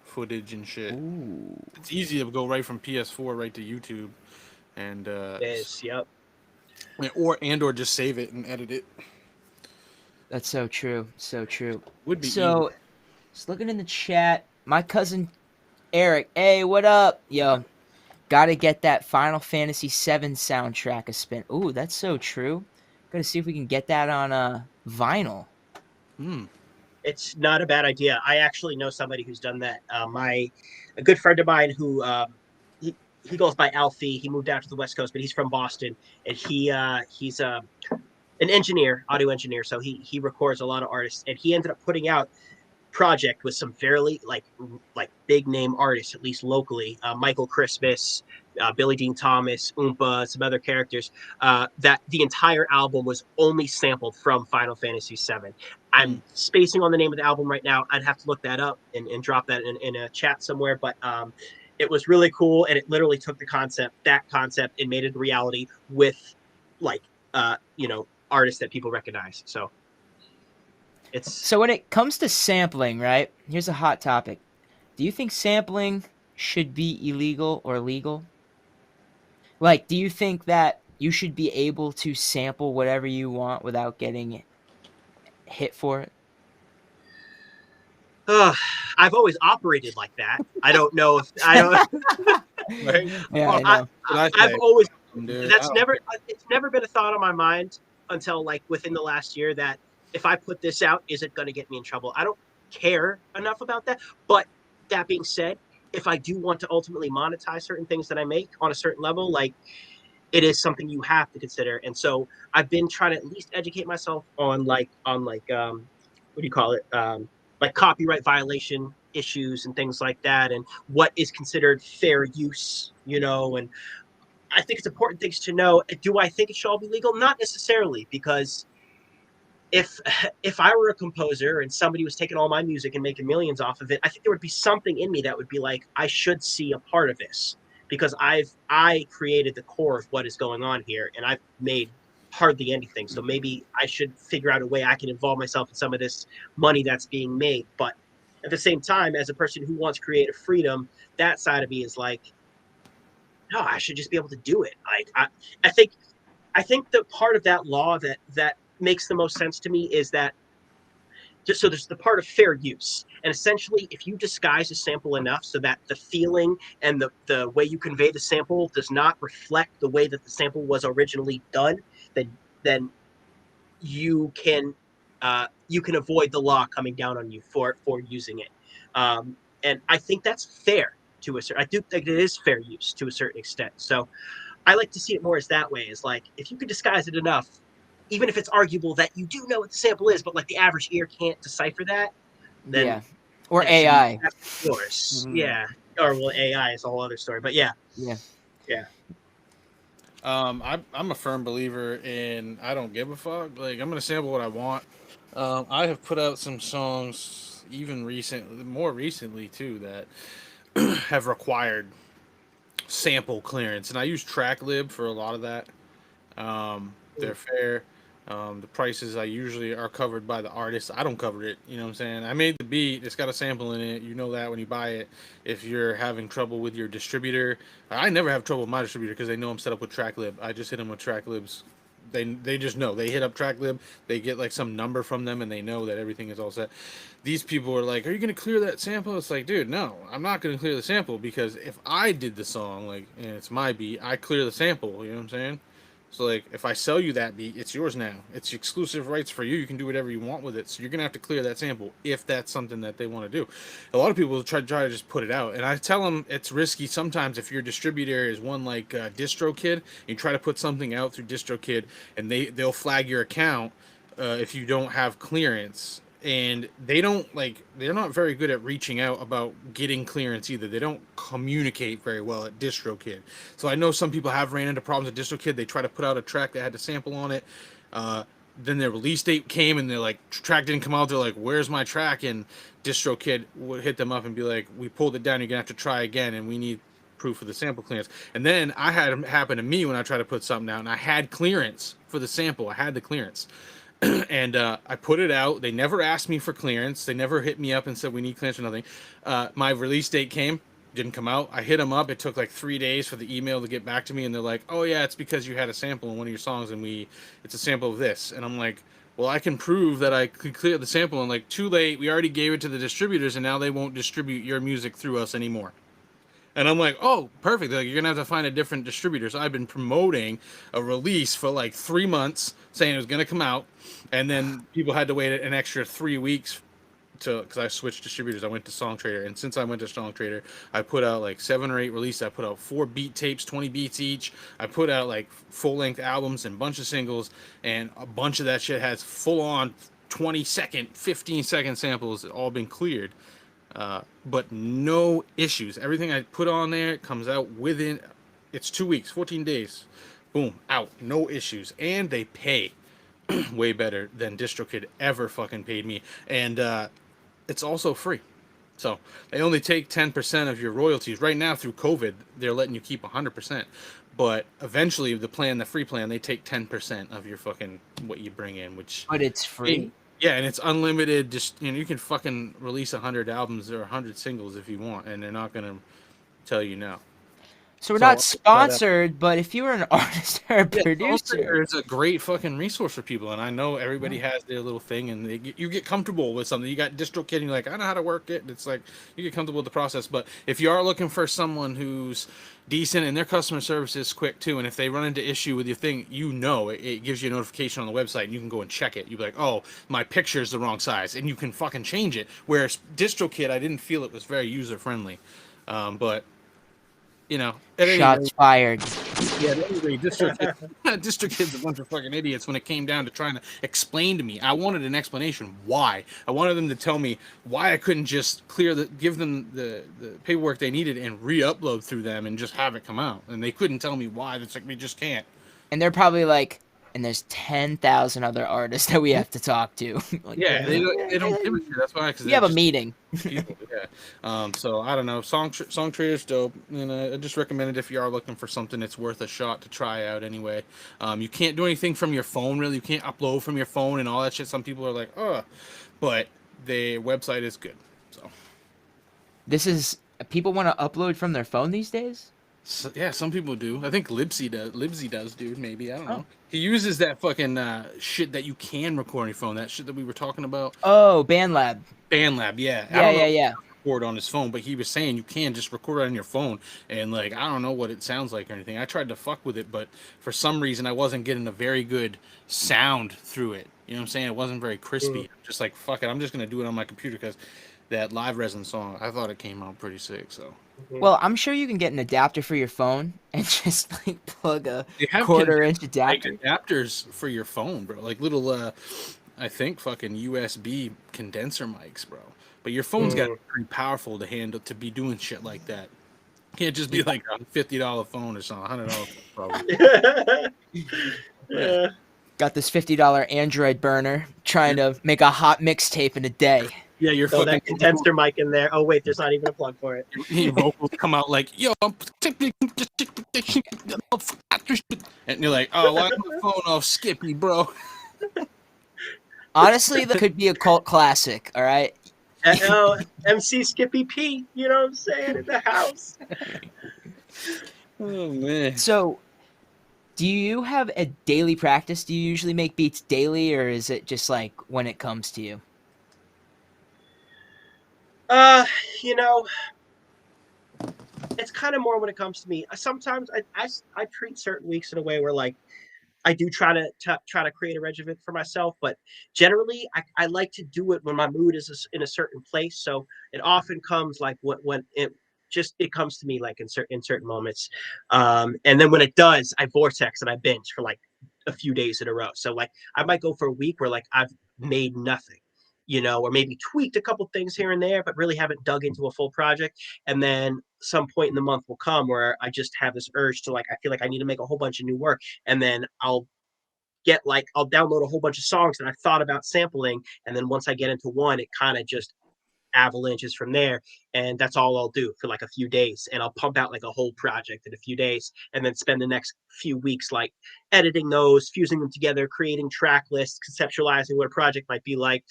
footage and shit. Ooh. It's easy to go right from PS4 right to YouTube, and is. Yep. or just save it and edit it. That's so true. So true. Would be So, just looking in the chat, my cousin Eric, hey, what up? Yo, gotta get that Final Fantasy VII soundtrack a spin. Ooh, that's so true. Gotta see if we can get that on vinyl. It's not a bad idea. I actually know somebody who's done that. A good friend of mine who he goes by Alfie. He moved out to the West Coast, but he's from Boston, and he's an engineer, audio engineer. So he records a lot of artists, and he ended up putting out project with some fairly like big name artists, at least locally. Michael Christmas, Billy Dean Thomas, Oompa, some other characters. That the entire album was only sampled from Final Fantasy VII. I'm spacing on the name of the album right now. I'd have to look that up and drop that in a chat somewhere. But it was really cool, and it literally took that concept, and made it a reality with like artists that people recognize. So So when it comes to sampling, right? Here's a hot topic. Do you think sampling should be illegal or legal? Like, do you think that you should be able to sample whatever you want without getting hit for it? I've always operated like that. I don't know if I don't. Right? Yeah, I know. I've always Dude, it's never been a thought on my mind until like within the last year that if I put this out, is it going to get me in trouble? I don't care enough about that. But that being said, if I do want to ultimately monetize certain things that I make on a certain level, like it is something you have to consider. And so I've been trying to at least educate myself on what do you call it? Like copyright violation issues and things like that, and what is considered fair use, and I think it's important things to know. Do I think it should all be legal? Not necessarily, because if I were a composer and somebody was taking all my music and making millions off of it, I think there would be something in me that would be like, I should see a part of this, because I created the core of what is going on here, and I've made hardly anything. So maybe I should figure out a way I can involve myself in some of this money that's being made. But at the same time, as a person who wants creative freedom, that side of me is like, no, I should just be able to do it. Like I think the part of that law that makes the most sense to me is that just so there's the part of fair use. And essentially, if you disguise a sample enough so that the feeling and the way you convey the sample does not reflect the way that the sample was originally done, then you can avoid the law coming down on you for using it. And I think that's fair to a certain. I do think it is fair use to a certain extent. So I like to see it more as that way. Is like, if you can disguise it enough, even if it's arguable that you do know what the sample is, but like the average ear can't decipher that, then Yeah. Or AI. That's yours. Mhm. Yeah. Or well, AI is a whole other story. But yeah. Yeah. I'm a firm believer in I don't give a fuck. Like, I'm gonna sample what I want. I have put out some songs even more recently too, that have required sample clearance, and I use TrackLib for a lot of that. They're fair. The prices I usually are covered by the artist. I don't cover it. You know what I'm saying? I made the beat. It's got a sample in it. You know that when you buy it. If you're having trouble with your distributor, I never have trouble with my distributor because they know I'm set up with TrackLib. I just hit them with TrackLib's. They just know. They hit up TrackLib. They get like some number from them, and they know that everything is all set. These people are like, "Are you gonna clear that sample?" It's like, dude, no, I'm not gonna clear the sample, because if I did the song, like, and it's my beat, I clear the sample. You know what I'm saying? So like, if I sell you that beat, it's yours now. It's exclusive rights for you. You can do whatever you want with it. So you're gonna have to clear that sample if that's something that they want to do. A lot of people try to just put it out, and I tell them it's risky sometimes if your distributor is one like DistroKid. You try to put something out through DistroKid, and they'll flag your account if you don't have clearance. And they're not very good at reaching out about getting clearance either. They don't communicate very well at DistroKid. So I know some people have ran into problems at DistroKid. They try to put out a track that had a sample on it. Then their release date came and they're like, track didn't come out. They're like, where's my track? And DistroKid would hit them up and be like, we pulled it down. You're gonna have to try again, and we need proof of the sample clearance. And then I had it happen to me when I tried to put something out, and I had clearance for the sample. I had the clearance. And I put it out. They never asked me for clearance. They never hit me up and said we need clearance or nothing. My release date came, didn't come out. I hit them up. It took like 3 days for the email to get back to me, and they're like, "Oh yeah, it's because you had a sample in one of your songs, and it's a sample of this." And I'm like, "Well, I can prove that I could clear the sample." And like, too late. We already gave it to the distributors, and now they won't distribute your music through us anymore. And I'm like, oh, perfect. Like, you're going to have to find a different distributor. So I've been promoting a release for like 3 months, saying it was going to come out. And then people had to wait an extra 3 weeks because I switched distributors. I went to Songtradr. And since I went to Songtradr, I put out like 7 or 8 releases. I put out 4 beat tapes, 20 beats each. I put out like full-length albums and a bunch of singles. And a bunch of that shit has full-on 20-second, 15-second samples that all been cleared. But no issues. Everything I put on there comes out within, it's 2 weeks, 14 days. Boom, out. No issues. And they pay way better than DistroKid ever fucking paid me. And it's also free. So they only take 10% of your royalties. Right now through COVID, they're letting you keep 100%. But eventually the free plan, they take 10% of your fucking, what you bring in, which... But it's free? Yeah, and it's unlimited. Just you can fucking release 100 albums or 100 singles if you want, and they're not gonna tell you no. So we're not sponsored, but if you were an artist or a producer, it's a great fucking resource for people. And I know everybody has their little thing, and you get comfortable with something. You got DistroKid, and you're like, I know how to work it. And it's like you get comfortable with the process. But if you are looking for someone who's decent and their customer service is quick too, and if they run into issue with your thing, it gives you a notification on the website, and you can go and check it. You'd be like, oh, my picture is the wrong size, and you can fucking change it. Whereas DistroKid, I didn't feel it was very user friendly, but. Shots fired. Yeah, anyway, DistroKid's a bunch of fucking idiots when it came down to trying to explain to me. I wanted an explanation why. I wanted them to tell me why I couldn't just give them the paperwork they needed and re-upload through them and just have it come out. And they couldn't tell me why. It's like, we just can't. And they're probably like, and there's 10,000 other artists that we have to talk to. Like, yeah, they don't give a shit. That's why. We have a meeting. People, yeah. So I don't know. Songtrader's dope. And I just recommend it if you are looking for something it's worth a shot to try out anyway. You can't do anything from your phone, really. You can't upload from your phone and all that shit. Some people are like, but the website is good. So people want to upload from their phone these days? So, yeah, some people do. I think Libsy does, dude. Maybe, I don't know. He uses that fucking shit that you can record on your phone. That shit that we were talking about. Oh, BandLab. BandLab, yeah. Yeah. Record on his phone, but he was saying you can just record it on your phone, and like I don't know what it sounds like or anything. I tried to fuck with it, but for some reason I wasn't getting a very good sound through it. You know what I'm saying? It wasn't very crispy. Just like fuck it, I'm just gonna do it on my computer because that Live Resin song, I thought it came out pretty sick. So. Well, I'm sure you can get an adapter for your phone and just like plug a quarter-inch adapter. Like adapters for your phone, bro. Like little, I think fucking USB condenser mics, bro. But your phone's got to be pretty powerful to be doing shit like that. Can't just be like a $50 phone or something, $100 probably. Yeah. Got this $50 Android burner trying to make a hot mixtape in a day. Yeah, you're fucking that condenser mic in there. Oh wait, there's not even a plug for it. Your vocals come out like, yo, and you're like, oh, why is my phone off Skippy, bro? Honestly, that could be a cult classic. All right. MC Skippy P. You know what I'm saying, in the house. Oh man. So, do you have a daily practice? Do you usually make beats daily, or is it just like when it comes to you? It's kind of more when it comes to me. Sometimes I treat certain weeks in a way where like I do try to create a regimen for myself, but generally I like to do it when my mood is in a certain place. So it often comes like when it comes to me like in certain moments, and then when it does, I vortex and I binge for like a few days in a row. So like I might go for a week where like I've made nothing, or maybe tweaked a couple things here and there, but really haven't dug into a full project. And then some point in the month will come where I just have this urge to like, I feel like I need to make a whole bunch of new work. And then I'll download a whole bunch of songs that I thought about sampling. And then once I get into one, it kind of just avalanches from there. And that's all I'll do for like a few days. And I'll pump out like a whole project in a few days and then spend the next few weeks like editing those, fusing them together, creating track lists, conceptualizing what a project might be like.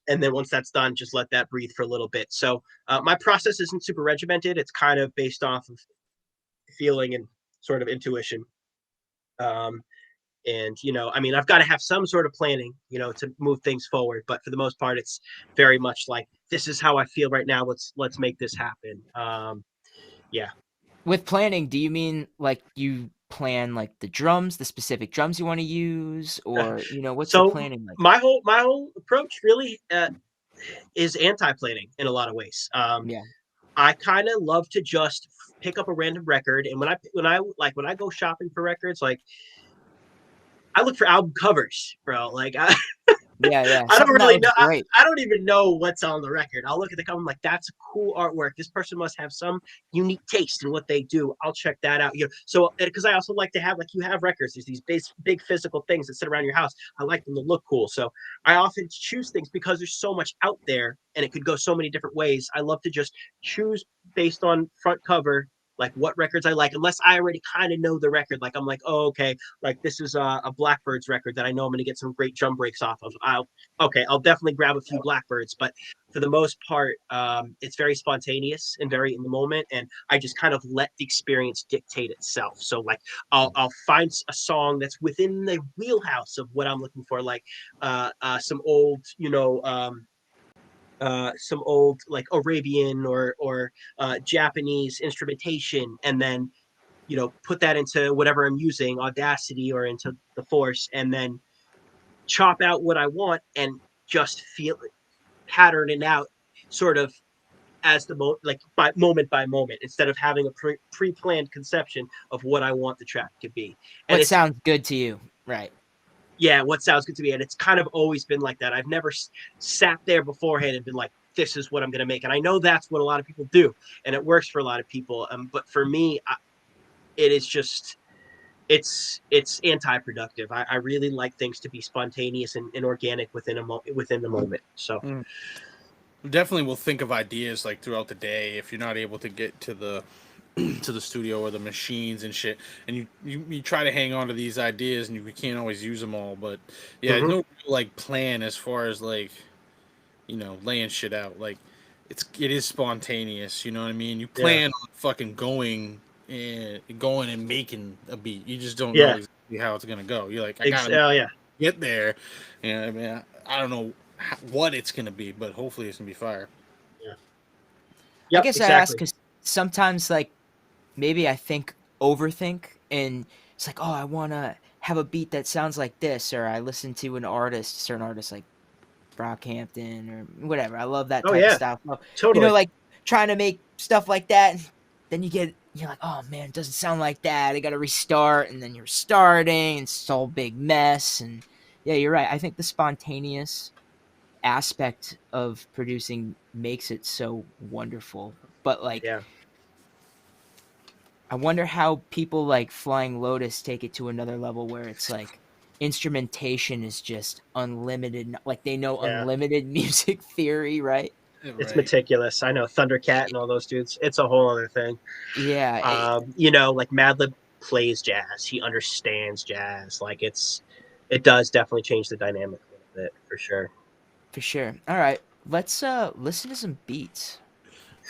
And then once that's done, just let that breathe for a little bit. So my process isn't super regimented. It's kind of based off of feeling and sort of intuition. And I mean, I've got to have some sort of planning, to move things forward. But for the most part, it's very much like, this is how I feel right now. Let's make this happen. Yeah. With planning, do you mean like you plan like the drums, the specific drums you want to use, or what's the planning like? My whole approach really is anti-planning in a lot of ways. Yeah. I kind of love to just pick up a random record, and when I go shopping for records, like I look for album covers, bro. Like Yeah. I don't Something that really looks know. great. I don't even know what's on the record. I'll look at the cover. I'm like, that's cool artwork. This person must have some unique taste in what they do. I'll check that out. So because I also like to have, like, you have records. There's these big physical things that sit around your house. I like them to look cool. So I often choose things because there's so much out there and it could go so many different ways. I love to just choose based on front cover, like what records I like, unless I already kind of know the record. Like I'm like, oh, okay, like this is a Blackbirds record that I know I'm going to get some great drum breaks off of. I'll definitely grab a few Blackbirds, but for the most part, it's very spontaneous and very in the moment, and I just kind of let the experience dictate itself. So like I'll find a song that's within the wheelhouse of what I'm looking for, like some old, some old like Arabian or Japanese instrumentation, and then put that into whatever I'm using, Audacity or into the Force, and then chop out what I want and just feel it, pattern it out sort of as the moment by moment, instead of having a pre-planned conception of what I want the track to be. And What sounds good to you, right? Yeah, what sounds good to me. And it's kind of always been like that. I've never sat there beforehand and been like, this is what I'm going to make. And I know that's what a lot of people do, and it works for a lot of people. But for me, it is just, it's anti-productive. I really like things to be spontaneous and organic within the moment. So Definitely will think of ideas like throughout the day if you're not able to get to the studio or the machines and shit, and you try to hang on to these ideas and you can't always use them all. But yeah, no real, like, plan as far as like laying shit out. Like it is spontaneous, you know what I mean? You plan on fucking going and making a beat. You just don't know exactly how it's gonna go. You're like, I gotta get there. I mean, I don't know what it's gonna be, but hopefully it's gonna be fire. Yeah. I guess I ask because sometimes, like, maybe I overthink, and it's like, oh, I want to have a beat that sounds like this, or I listen to a certain artist like Brockhampton or whatever. I love that type of style. So, totally. Like trying to make stuff like that, and then you're like, oh man, it doesn't sound like that. I got to restart, and then you're starting, and it's all big mess. And yeah, you're right. I think the spontaneous aspect of producing makes it so wonderful. But like, I wonder how people like Flying Lotus take it to another level where it's like instrumentation is just unlimited. Like they know unlimited music theory, right? It's meticulous. I know Thundercat and all those dudes. It's a whole other thing. Yeah. Like Madlib plays jazz. He understands jazz. Like it does definitely change the dynamic a little bit, for sure. For sure. All right. Let's listen to some beats.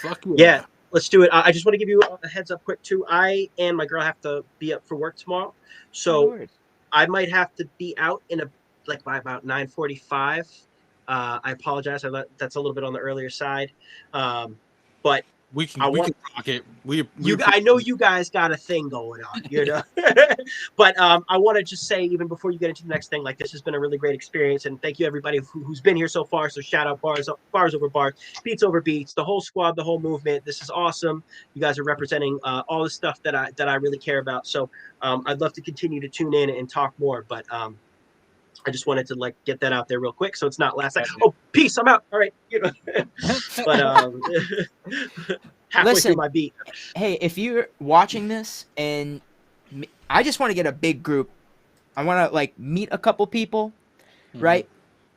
Fuck yeah. Let's do it. I just want to give you a heads up quick too. I and my girl have to be up for work tomorrow, so I might have to be out by about 9:45. I apologize. That's a little bit on the earlier side, but We can I we want- can rock it. I know you guys got a thing going on, you know. But I want to just say, even before you get into the next thing, like, this has been a really great experience, and thank you everybody who's been here so far. So shout out bars over bars, beats over beats, the whole squad, the whole movement. This is awesome. You guys are representing all the stuff that I really care about. So I'd love to continue to tune in and talk more, but I just wanted to like get that out there real quick, so it's not last night. Oh, peace! I'm out. All right, you know. But halfway Listen, through my beat. Hey, if you're watching this and I just want to get a big group, I want to like meet a couple people, right?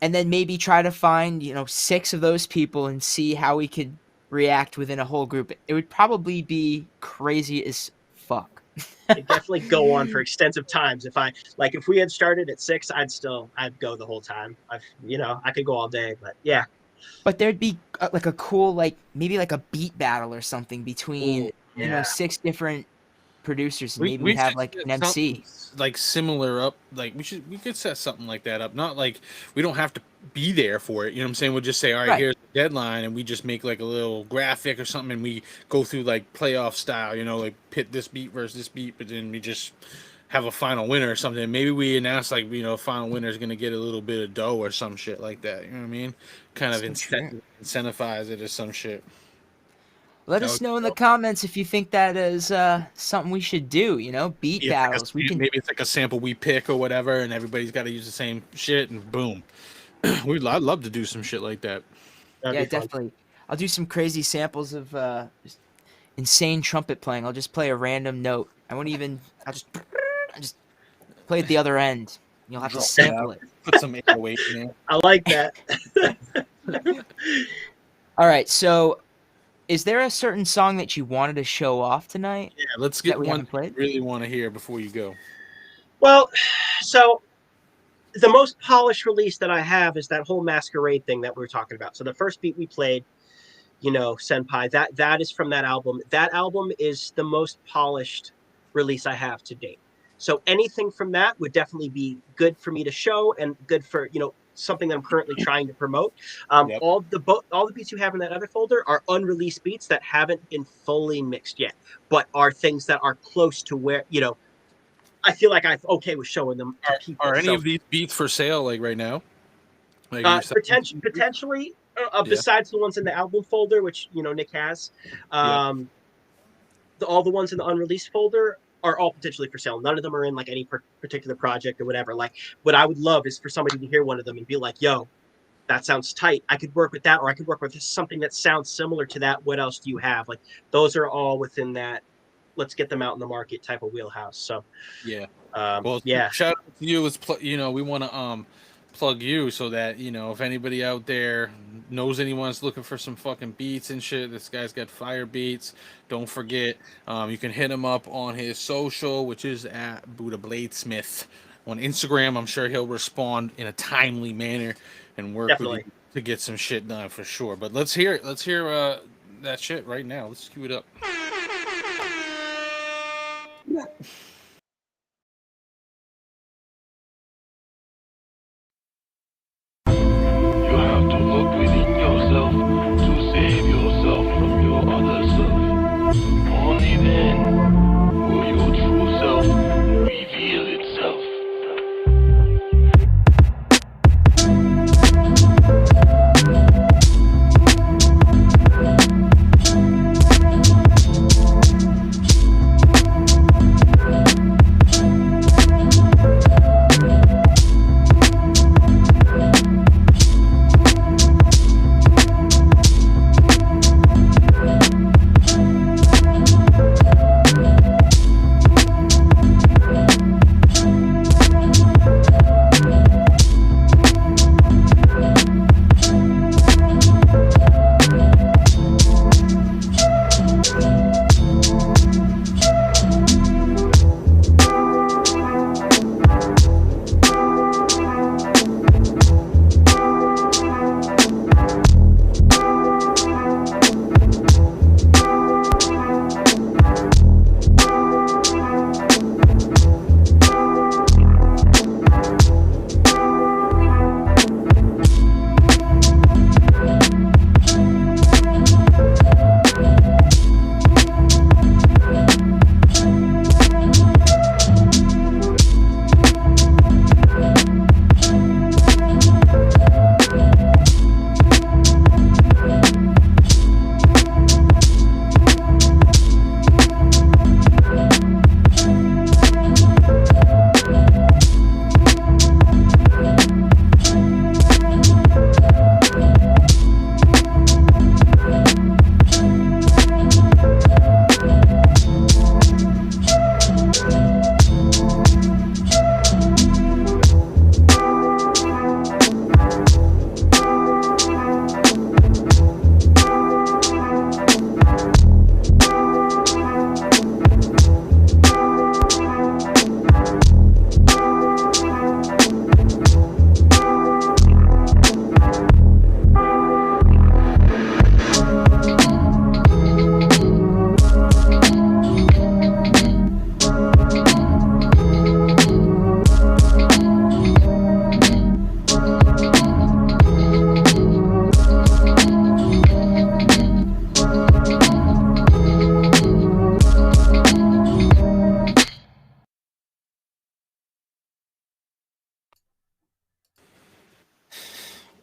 And then maybe try to find, 6 of those people and see how we could react within a whole group. It would probably be crazy as fuck. It definitely go on for extensive times. If we had started at 6, I'd go the whole time. I could go all day, but yeah. But there'd be like a cool, maybe like a beat battle or something between, yeah. 6 different producers. And maybe we have like an MC. Like similar up, like we could set something like that up. Not like we don't have to be there for it. You know what I'm saying? We'll just say, all right, here's the deadline, and we just make like a little graphic or something, and we go through like playoff style, like pit this beat versus this beat, but then we just have a final winner or something. Maybe we announce like, final winner is going to get a little bit of dough or some shit like that. You know what I mean? Kind of incentivize it or some shit. Let us know in the comments if you think that is something we should do, beat battles. Maybe it's like a sample we pick or whatever, and everybody's got to use the same shit, and boom. I'd love to do some shit like that. Yeah, definitely. I'll do some crazy samples of just insane trumpet playing. I'll just play a random note. I'll just play at the other end. You'll have to sample it. Put some 808 in there. I like that. All right, so is there a certain song that you wanted to show off tonight? Yeah, let's get we one haven't played? you really want to hear before you go. Well, so the most polished release that I have is that whole Masquerade thing that we were talking about. So the first beat we played, Senpai, that is from that album. That album is the most polished release I have to date. So anything from that would definitely be good for me to show and good for, something that I'm currently trying to promote. All the beats you have in that other folder are unreleased beats that haven't been fully mixed yet, but are things that are close to where, I feel like I'm okay with showing them to people. Are any of these beats for sale, like right now? Like Potentially, besides the ones in the album folder, which Nick has, all the ones in the unreleased folder are all potentially for sale. None of them are in like any particular project or whatever. Like, what I would love is for somebody to hear one of them and be like, "Yo, that sounds tight. I could work with that, or I could work with something that sounds similar to that. What else do you have?" Like, those are all within that. Let's get them out in the market type of wheelhouse. So, shout out to you. We want to plug you so that if anybody out there knows anyone's looking for some fucking beats and shit, this guy's got fire beats. Don't forget, you can hit him up on his social, which is at Buddha Bladesmith on Instagram. I'm sure he'll respond in a timely manner and work with you to get some shit done for sure. But let's hear that shit right now. Let's cue it up. You have to look within yourself to save yourself from your other self. Only then will your true self reveal itself.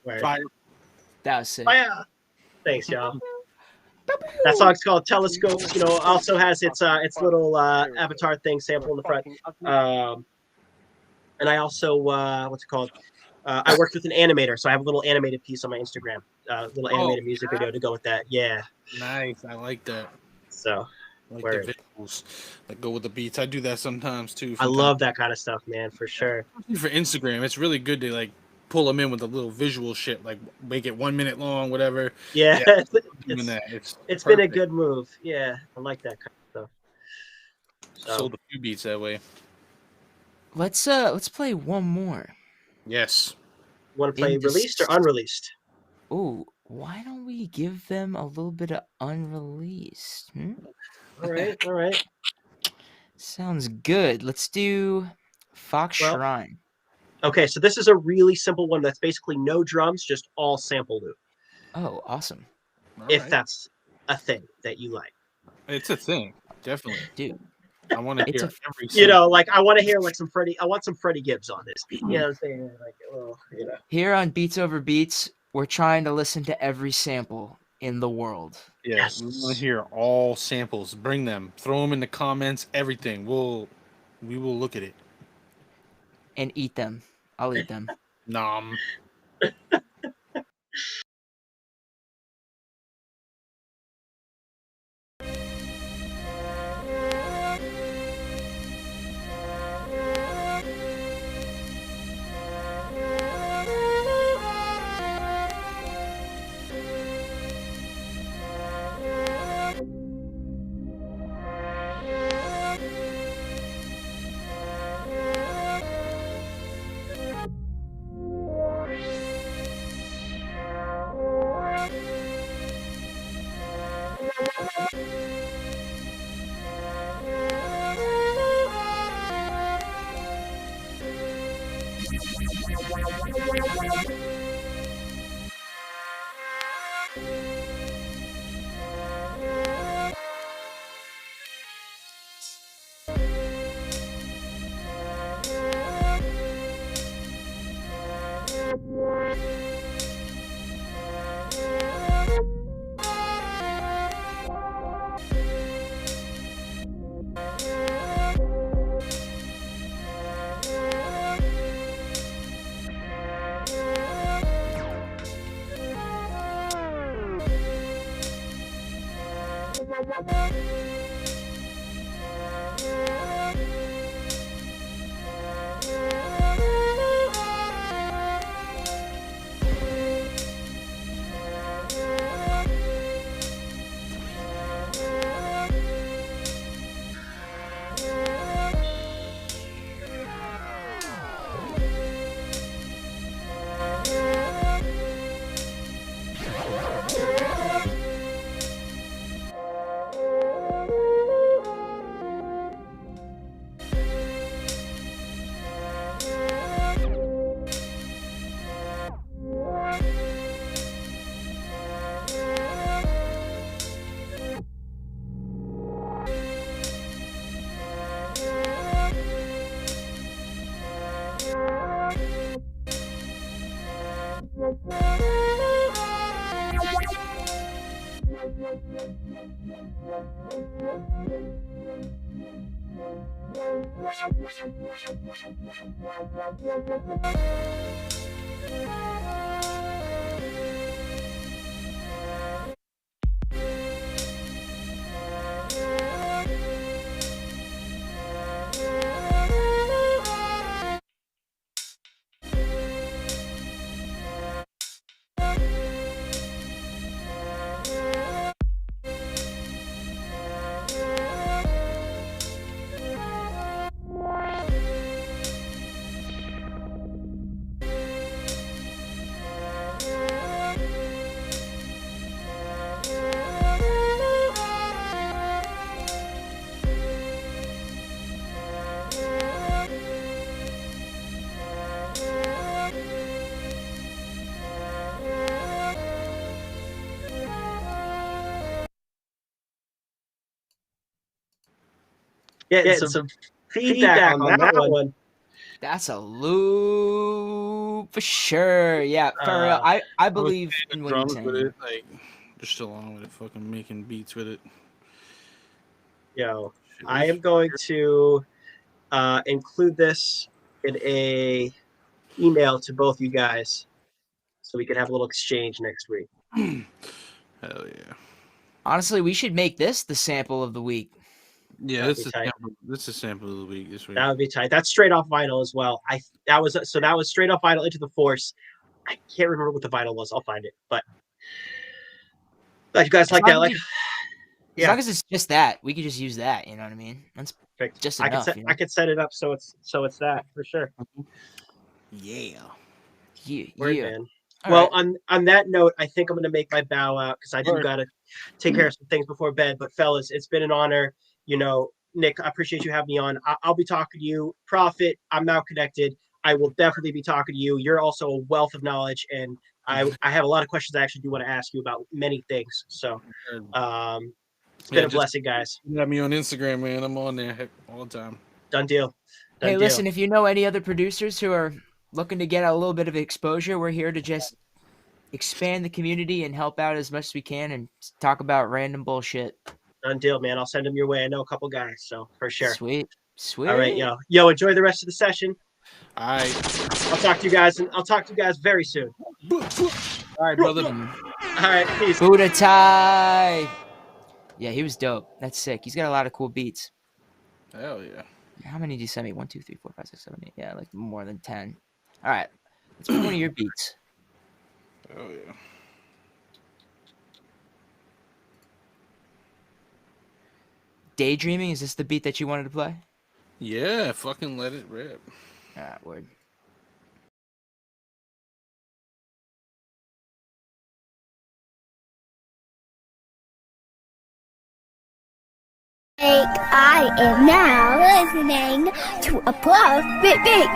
Word. Fire. That was sick. Fire. Thanks, y'all. That song's called Telescopes. You know, also has its little Avatar thing sample in the front. And I also what's it called? I worked with an animator, so I have a little animated piece on my Instagram, little animated music video to go with that. Yeah. Nice. I like that. So I like Word. the visuals that go with the beats. I do that sometimes too. I love that kind of stuff, man, for sure. For Instagram, it's really good to like pull them in with a little visual shit, like make it 1 minute long, whatever. Yeah, Doing that. it's been a good move. Yeah, I like that kind of stuff. So, Sold a few beats that way. Let's play one more. Yes. want to play Indis- released or unreleased? Ooh, why don't we give them a little bit of unreleased? All right. Sounds good. Let's do Fox Well, Shrine. Okay, so this is a really simple one that's basically no drums, just all sample loop. Oh, awesome. If that's a thing that you like. It's a thing, definitely. Dude, I want to It's hear a- every. You know, like I want to hear like some Freddie. I want some Freddie Gibbs on this. You know what I'm saying? Like, well, you know. here on Beats Over Beats, we're trying to listen to every sample in the world. Yeah, Yes. we want to hear all samples. Bring them, throw them in the comments. Everything. We will look at it. And eat them. I'll eat them. Nom. Getting some feedback on that one. That's a loop. you for sure. Yeah, for real. I I was believe playing in the what you're drums with saying. it, like just along with it, fucking making beats with it. Yo, Shit I was- am going to include this in a email to both you guys so we can have a little exchange next week. Hell yeah. Honestly, we should make this the sample of the week. Yeah, That'd this be is tight. this is sample of the week this week. That would be tight. That's straight off vinyl as well. That was straight off vinyl Into the Force. I can't remember what the vinyl was. I'll find it. But you guys like that? Like, As yeah, long as it's just that, we could just use that. You know what I mean? That's perfect. just I could enough. set You know? I could set it up so it's that for sure. Yeah. Word, Yeah. man. All Well, right. on that note, I think I'm going to make my bow out because I do Word. got to take care of some things before bed. But fellas, it's been an honor. You know, Nick, I appreciate you having me on. I'll be talking to you. Prophet, I'm now connected. I will definitely be talking to you. You're also a wealth of knowledge, and I have a lot of questions I actually do want to ask you about many things. So, it's been a just- blessing, guys. You have me on Instagram, man. I'm on there all the time. Done deal. Done Hey, deal. listen, if you know any other producers who are looking to get a little bit of exposure, we're here to just expand the community and help out as much as we can and talk about random bullshit. Done deal, man. I'll send them your way. I know a couple guys, so for sure. Sweet. All right, yo, enjoy the rest of the session. All right. I'll talk to you guys, and I'll talk to you guys very soon. All right, brother. All right, peace. Buddha Tai. Yeah, he was dope. That's sick. He's got a lot of cool beats. Hell yeah. How many did you send me? 1, 2, 3, 4, 5, 6, 7, 8. Yeah, like more than 10. All right. Let's put one of your beats. Hell yeah. Daydreaming, is this the beat that you wanted to play? Yeah, fucking let it rip. All right, word. I am now listening to a Prophet Big.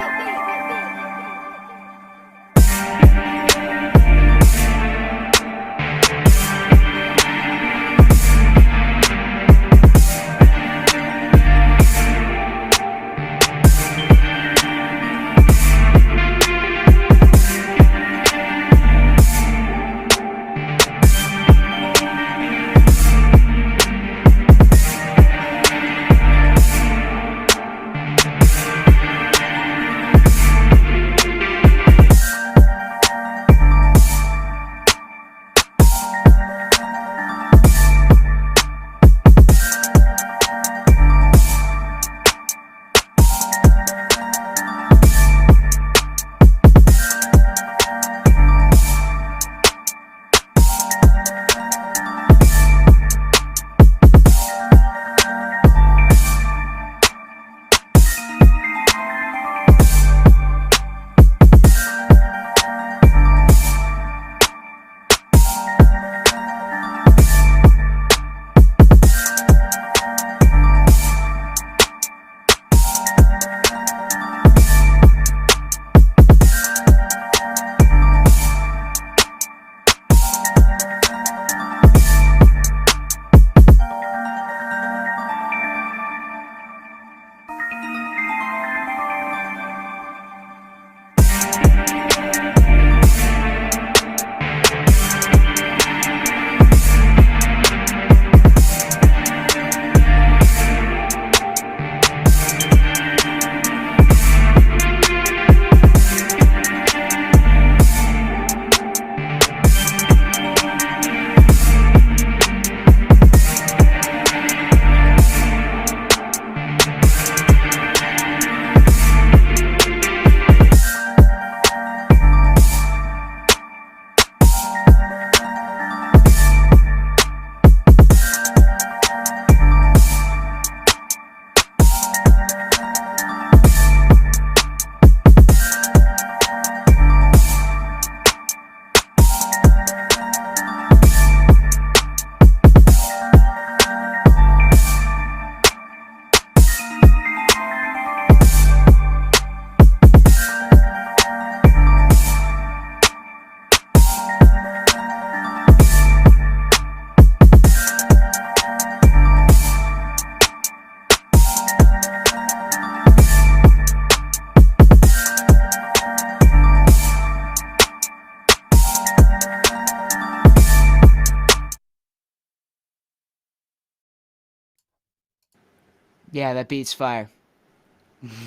Yeah, that beats fire.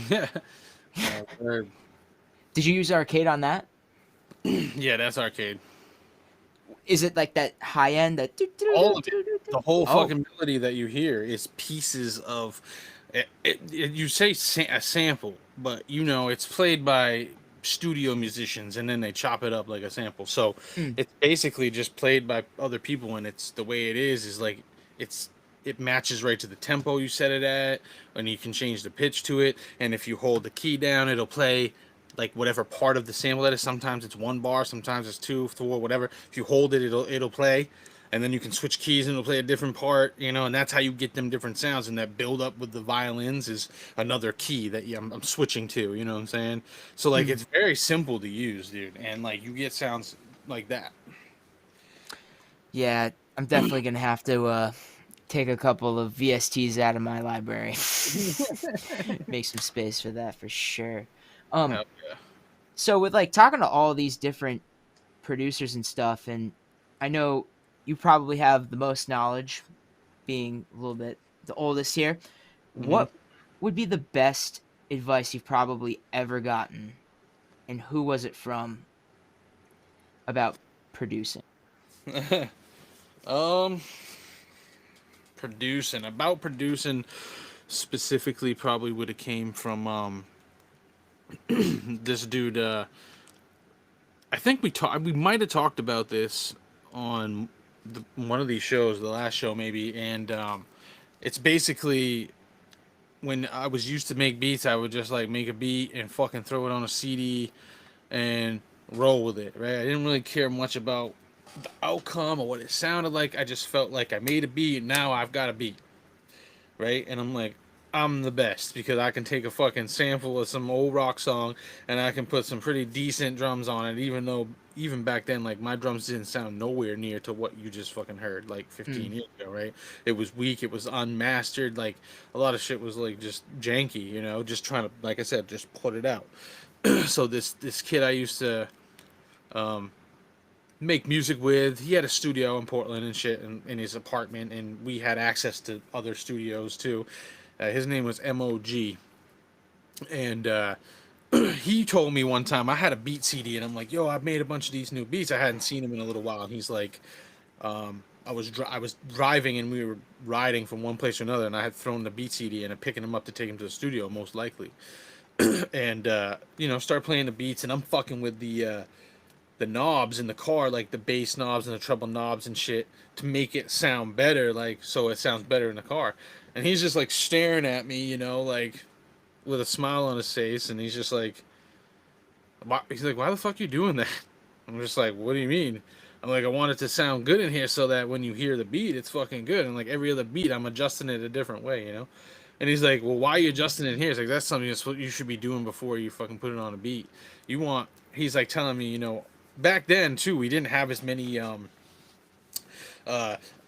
Yeah. Word. Did you use arcade on that? Yeah, that's arcade. Is it like that high end that All of it. The whole Oh. fucking melody that you hear is pieces of. You say a sample, but you know it's played by studio musicians, and then they chop it up like a sample. So Mm. it's basically just played by other people, and it's the way it is like it's it matches right to the tempo you set it at, and you can change the pitch to it. And if you hold the key down, it'll play like whatever part of the sample that is. Sometimes it's 1 bar, sometimes it's 2, 4, whatever. If you hold it, it'll play, and then you can switch keys and it'll play a different part, you know. And that's how you get them different sounds. And that build up with the violins is another key that I'm switching to, you know what I'm saying? So like it's very simple to use, dude, and like you get sounds like that. Yeah, I'm definitely gonna have to take a couple of VSTs out of my library. Make some space for that for sure. Hell yeah. So with like talking to all these different producers and stuff, and I know you probably have the most knowledge, being a little bit the oldest here. What would be the best advice you've probably ever gotten, and who was it from about producing? Producing specifically probably would have came from this dude. I think we might have talked about this on one of these shows, the last show maybe, and it's basically when I was used to make beats, I would just like make a beat and fucking throw it on a CD and roll with it, right? I didn't really care much about the outcome or what it sounded like. I just felt like I made a beat, and now I've got a beat, right? And I'm like, I'm the best because I can take a fucking sample of some old rock song and I can put some pretty decent drums on it, even back then, like my drums didn't sound nowhere near to what you just fucking heard like 15 years ago, right? It was weak, it was unmastered, like a lot of shit was like just janky, you know, just trying to, like I said, just put it out. So this kid I used to make music with, he had a studio in Portland and shit in his apartment, and we had access to other studios too. His name was MOG, and he told me one time I had a beat CD, and I'm like, "Yo, I've made a bunch of these new beats." I hadn't seen him in a little while, and he's like, I was driving, and we were riding from one place to another, and I had thrown the beat CD and I'm picking him up to take him to the studio, most likely, and you know, start playing the beats, and I'm fucking with the knobs in the car, like the bass knobs and the treble knobs and shit, to make it sound better, like so it sounds better in the car. And he's just like staring at me, you know, like with a smile on his face, and he's just like, he's like, "Why the fuck you doing that?" I'm just like, "What do you mean?" I'm like, "I want it to sound good in here so that when you hear the beat, it's fucking good." And like every other beat, I'm adjusting it a different way, you know. And he's like, "Well, why are you adjusting it here?" It's like, "That's something that's what you should be doing before you fucking put it on a beat. You want." He's like telling me, you know, back then too, we didn't have as many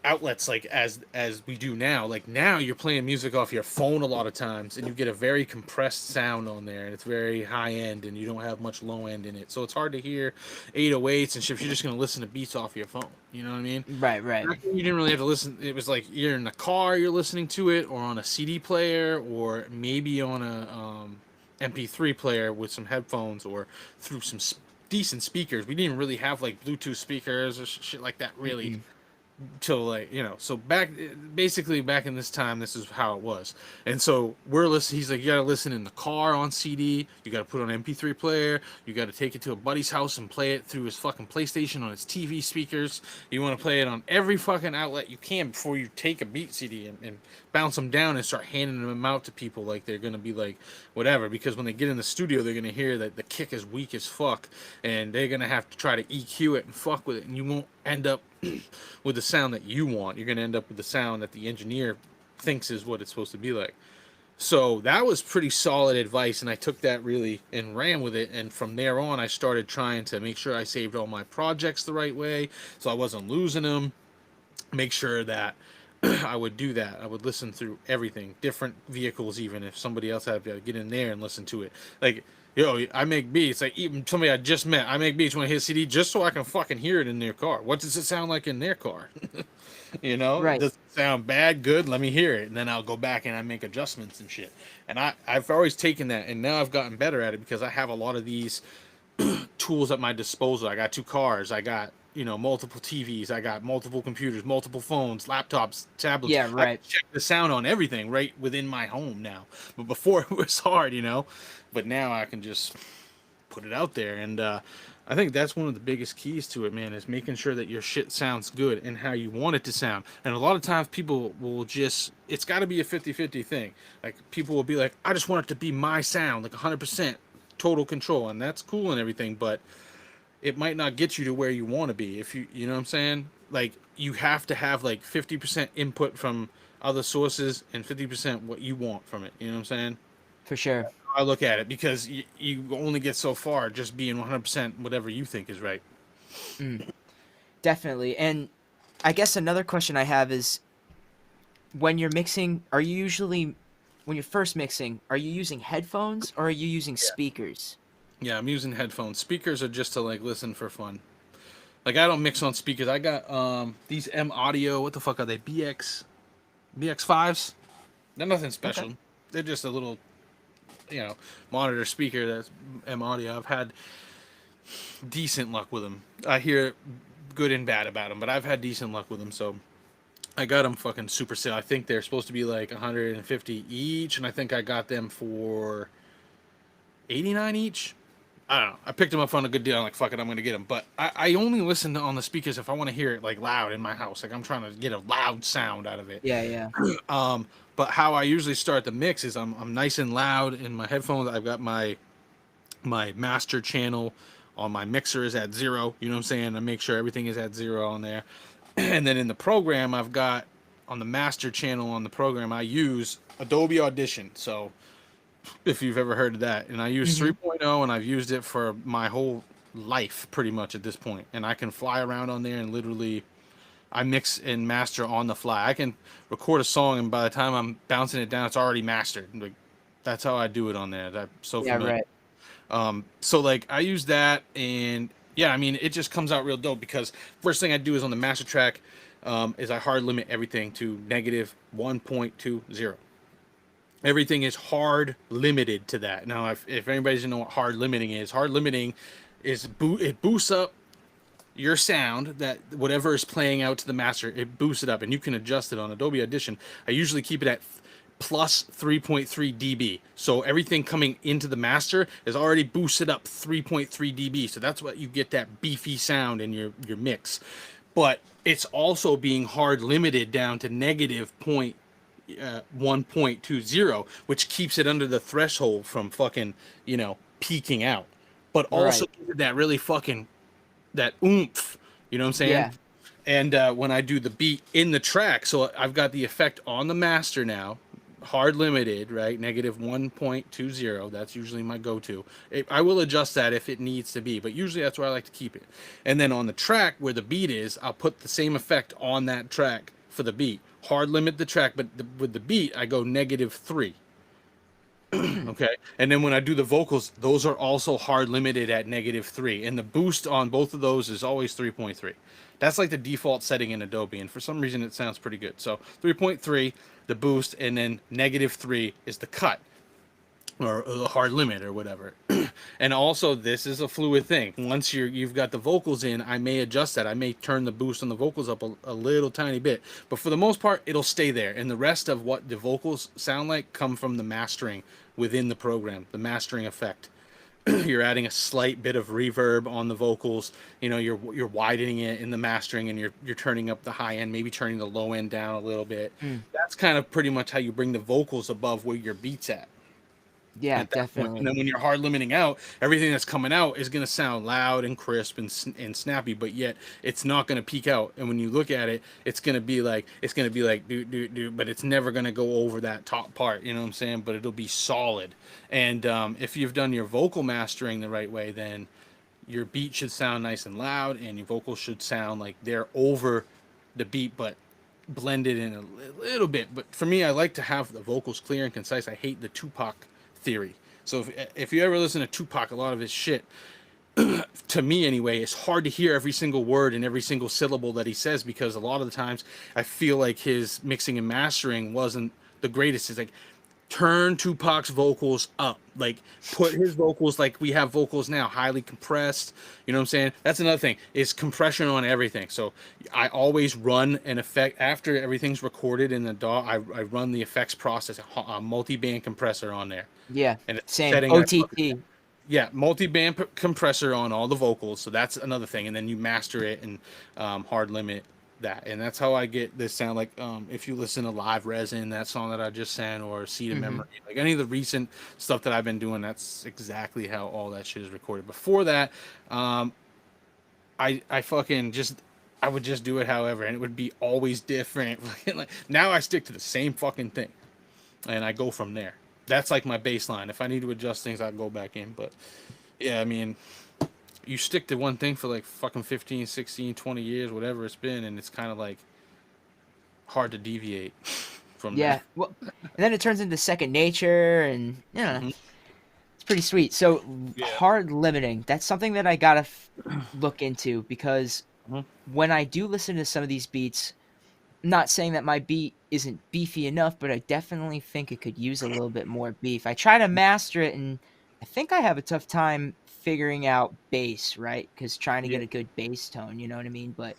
outlets like as we do now. Like now you're playing music off your phone a lot of times, and you get a very compressed sound on there, and it's very high end, and you don't have much low end in it, so it's hard to hear 808s and shit if you're just going to listen to beats off your phone, you know what I mean? Right. You didn't really have to listen. It was like you're in the car, you're listening to it, or on a CD player, or maybe on a MP3 player with some headphones, or through some decent speakers. We didn't really have like Bluetooth speakers or shit like that really till like, you know. So basically back in this time, this is how it was. And so we're listening. He's like, you gotta listen in the car on CD, you gotta put on MP3 player, you gotta take it to a buddy's house and play it through his fucking PlayStation on his TV speakers. You want to play it on every fucking outlet you can before you take a beat CD and bounce them down and start handing them out to people like they're gonna be like whatever, because when they get in the studio they're gonna hear that the kick is weak as fuck, and they're gonna have to try to EQ it and fuck with it, and you won't end up with the sound that you want. You're gonna end up with the sound that the engineer thinks is what it's supposed to be like. So that was pretty solid advice, and I took that really and ran with it, and from there on I started trying to make sure I saved all my projects the right way so I wasn't losing them. Make sure that I would do that. I would listen through everything, different vehicles, even if somebody else had to get in there and listen to it. Like Yo, I make beats. Like even somebody I just met, I make beats when I hit CD just so I can fucking hear it in their car. What does it sound like in their car? You know, Right. does it sound bad, good? Let me hear it, and then I'll go back and I make adjustments and shit. And I've always taken that, and now I've gotten better at it because I have a lot of these tools at my disposal. I got 2 cars. I got multiple TVs. I got multiple computers, multiple phones, laptops, tablets. Yeah, I right. can check the sound on everything right within my home now. But before it was hard, But now I can just put it out there, and I think that's one of the biggest keys to it, man, is making sure that your shit sounds good and how you want it to sound. And a lot of times people will just, it's got to be a 50-50 thing. Like people will be like, I just want it to be my sound, like 100% total control, and that's cool and everything, but it might not get you to where you want to be. If you know what I'm saying? Like you have to have like 50% input from other sources and 50% what you want from it. You know what I'm saying? For sure. I look at it because you only get so far just being 100% whatever you think is right. Definitely. And I guess another question I have is, when you're mixing, when you're first mixing, are you using headphones or are you using speakers? Yeah, I'm using headphones. Speakers are just to like listen for fun. Like I don't mix on speakers. I got these M Audio. What the fuck are they? BX5s. They're nothing special. Okay. They're just a little, monitor speaker that's M Audio. I've had decent luck with them. I hear good and bad about them, but I've had decent luck with them. So I got them fucking super sale. I think they're supposed to be like 150 each, and I think I got them for 89 each. I don't know. I picked them up on a good deal. I'm like, fuck it, I'm gonna get them. But I only listen on the speakers if I want to hear it like loud in my house. Like I'm trying to get a loud sound out of it. Yeah, yeah. But how I usually start the mix is I'm nice and loud in my headphones. I've got my master channel on my mixer is at 0. You know what I'm saying? I make sure everything is at 0 on there. And then in the program, I've got on the master channel on the program, I use Adobe Audition. So if you've ever heard of that, and I use 3.0, and I've used it for my whole life pretty much at this point. And I can fly around on there and literally I mix and master on the fly. I can record a song, and by the time I'm bouncing it down, it's already mastered. Like that's how I do it on there. That's so Yeah, familiar. right. So like I use that, and yeah, I mean it just comes out real dope because first thing I do is on the master track is I hard limit everything to negative 1.20. Everything is hard limited to that. Now, if anybody doesn't know what hard limiting is it boosts up your sound, that whatever is playing out to the master, it boosts it up, and you can adjust it on Adobe Audition. I usually keep it at plus 3.3 dB. So everything coming into the master is already boosted up 3.3 dB. So that's what you get that beefy sound in your mix. But it's also being hard limited down to negative 1.20, which keeps it under the threshold from fucking, peaking out. But also that really fucking that oomph, you know what I'm saying? Yeah. And when I do the beat in the track, so I've got the effect on the master now, hard limited, right? Negative 1.20. That's usually my go-to. I will adjust that if it needs to be, but usually that's where I like to keep it. And then on the track where the beat is, I'll put the same effect on that track for the beat. Hard limit the track, but with the beat, I go negative 3. Okay, and then when I do the vocals, those are also hard limited at negative 3, and the boost on both of those is always 3.3. That's like the default setting in Adobe, and for some reason it sounds pretty good. So 3.3, the boost, and then negative 3 is the cut, or the hard limit, or whatever. And also, this is a fluid thing. Once you've got the vocals in, I may adjust that. I may turn the boost on the vocals up a little tiny bit, but for the most part, it'll stay there. And the rest of what the vocals sound like come from the mastering within the program, the mastering effect. You're adding a slight bit of reverb on the vocals. You're widening it in the mastering, and you're turning up the high end, maybe turning the low end down a little bit. That's kind of pretty much how you bring the vocals above where your beat's at. Yeah, At that point. definitely. And then when you're hard limiting out, everything that's coming out is going to sound loud and crisp and snappy, but yet it's not going to peak out. And when you look at it, it's going to be like do do do, but it's never going to go over that top part. You know what I'm saying? But it'll be solid. And if you've done your vocal mastering the right way, then your beat should sound nice and loud, and your vocals should sound like they're over the beat, but blended in a little bit. But for me, I like to have the vocals clear and concise. I hate the Tupac theory So if you ever listen to Tupac, a lot of his shit, to me anyway, it's hard to hear every single word and every single syllable that he says, because a lot of the times I feel like his mixing and mastering wasn't the greatest. It's like, turn Tupac's vocals up, like put his vocals like we have vocals now, highly compressed. You know what I'm saying? That's another thing, is compression on everything. So I always run an effect after everything's recorded in the DAW. I run the effects process, a multi-band compressor on there. Yeah, And it's same. setting OTT. Yeah, multi-band compressor on all the vocals. So that's another thing. And then you master it and hard limit that. And that's how I get this sound. Like if you listen to Live Resin, that song that I just sang, or Seed of Memory, like any of the recent stuff that I've been doing, that's exactly how all that shit is recorded. Before that, I fucking just, I would just do it however, and it would be always different. Like, now I stick to the same fucking thing, and I go from there. That's like my baseline. If I need to adjust things, I'll go back in. But yeah, I mean, you stick to one thing for like fucking 15, 16, 20 years, whatever it's been, and it's kind of like hard to deviate from Yeah. that. Well, and then it turns into second nature, and you know, it's pretty sweet. So Yeah. hard limiting, that's something that I gotta look into, because when I do listen to some of these beats, I'm not saying that my beat isn't beefy enough, but I definitely think it could use a little bit more beef. I try to master it, and I think I have a tough time figuring out bass, right? Because trying to get a good bass tone, you know what I mean? But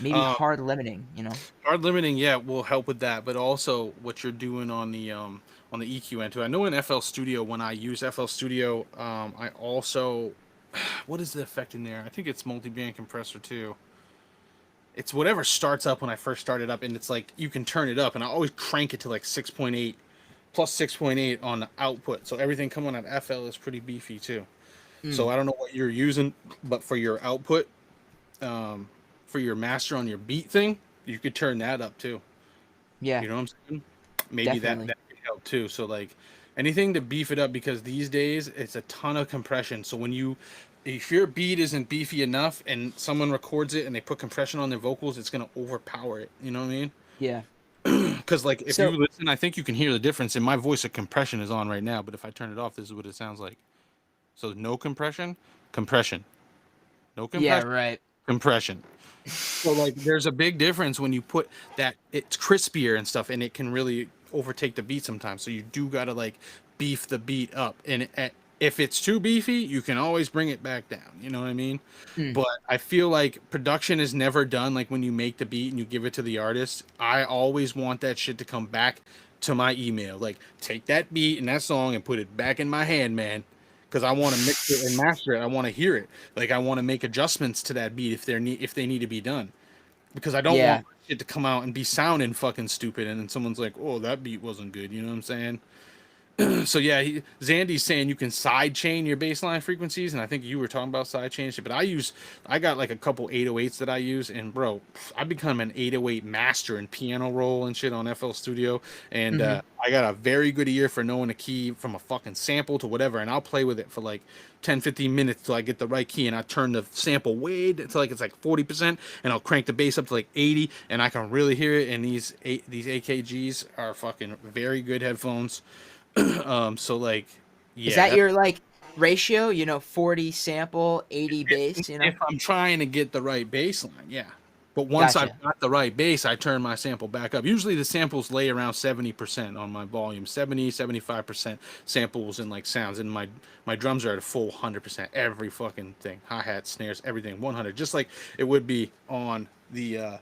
maybe hard limiting, you know? Hard limiting, yeah, will help with that, but also what you're doing on the EQ end too. I know in FL Studio, when I use FL Studio, I also, what is the effect in there? I think it's multi-band compressor too. It's whatever starts up when I first started up, and it's like you can turn it up, and I always crank it to like 6.8 plus 6.8 on the output, so everything coming out of FL is pretty beefy too. So I don't know what you're using, but for your output, for your master on your beat thing, you could turn that up too. Yeah. You know what I'm saying? Maybe Definitely. that could help too. So like anything to beef it up, because these days it's a ton of compression. So if your beat isn't beefy enough and someone records it and they put compression on their vocals, it's gonna overpower it. You know what I mean? Yeah. Because like if So- you listen, I think you can hear the difference. In my voice, the compression is on right now, but if I turn it off, this is what it sounds like. So no compression, compression. No compression, Yeah, right. compression. So like there's a big difference when you put that, it's crispier and stuff, and it can really overtake the beat sometimes. So you do gotta like beef the beat up, and if it's too beefy, you can always bring it back down. You know what I mean? But I feel like production is never done. Like when you make the beat and you give it to the artist, I always want that shit to come back to my email. Like take that beat and that song and put it back in my hand, man. Because I want to mix it and master it. I want to hear it. Like I want to make adjustments to that beat if they need to be done. Because I don't want it to come out and be sounding fucking stupid, and then someone's like, "Oh, that beat wasn't good." You know what I'm saying? So yeah, Zandy's saying you can side chain your baseline frequencies, and I think you were talking about side chain shit. But I got like a couple 808s that I use, and bro, I become an 808 master in piano roll and shit on FL Studio, and I got a very good ear for knowing a key from a fucking sample to whatever, and I'll play with it for like 10-15 minutes till I get the right key, and I turn the sample way to like it's like 40%, and I'll crank the bass up to like 80, and I can really hear it. And these AKGs are fucking very good headphones. So like, yeah. Is that your like ratio? You know, 40 sample, 80 bass. You know, If I'm trying to get the right bass line, yeah. But once Gotcha. I've got the right bass, I turn my sample back up. Usually the samples lay around 70% on my volume, 70-75% samples and like sounds, and my drums are at a full 100%. Every fucking thing, hi-hat, snares, everything 100, just like it would be on the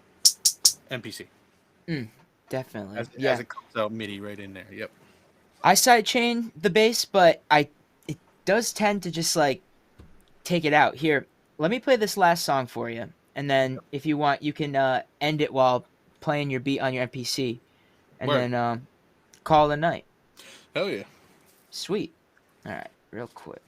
MPC. definitely. As Yeah, it comes out MIDI right in there. Yep. I sidechain the bass, but it does tend to just like take it out. Here, let me play this last song for you, and then if you want, you can end it while playing your beat on your MPC, and Word. then call it a night. Hell yeah. Sweet. All right, real quick.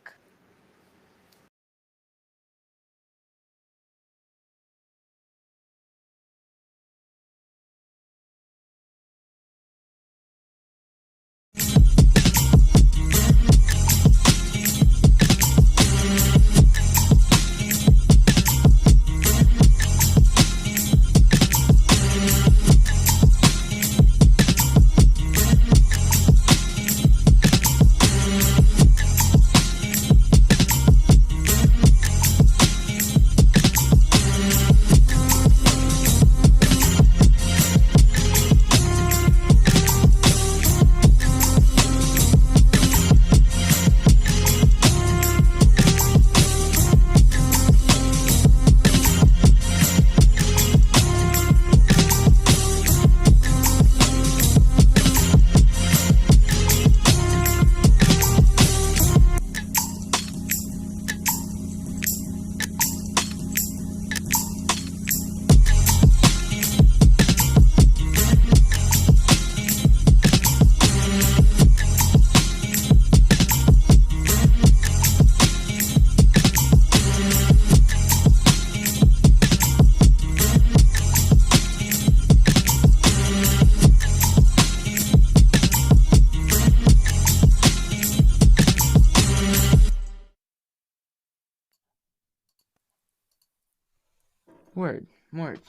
Word. Word,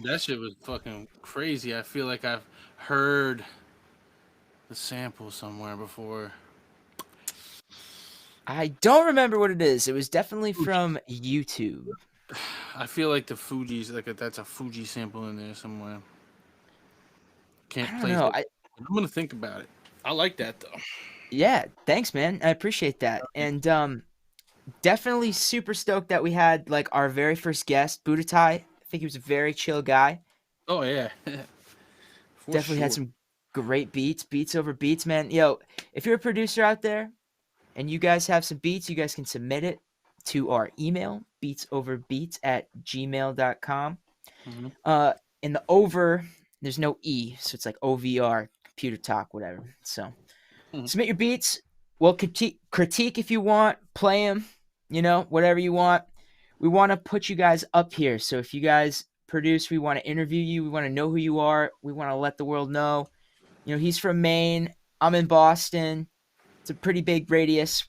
that shit was fucking crazy. I feel like I've heard the sample somewhere before. I don't remember what it is. It was definitely from YouTube. I feel like the Fuji's that's a Fuji sample in there somewhere. I Can't don't place know. it. I'm gonna think about it. I like that though. Yeah, thanks, man. I appreciate that. And definitely super stoked that we had like our very first guest, Budotai. I think he was a very chill guy. Oh yeah. For Definitely had sure. some great beats over beats, man. Yo, if you're a producer out there and you guys have some beats, you guys can submit it to our email, beatsoverbeats@gmail.com. Mhm. In the over, there's no E, so it's like OVR, computer talk, whatever. So Mhm. submit your beats. We'll critique if you want, play them, whatever you want. We want to put you guys up here. So if you guys produce, we want to interview you. We want to know who you are. We want to let the world know. He's from Maine. I'm in Boston. It's a pretty big radius.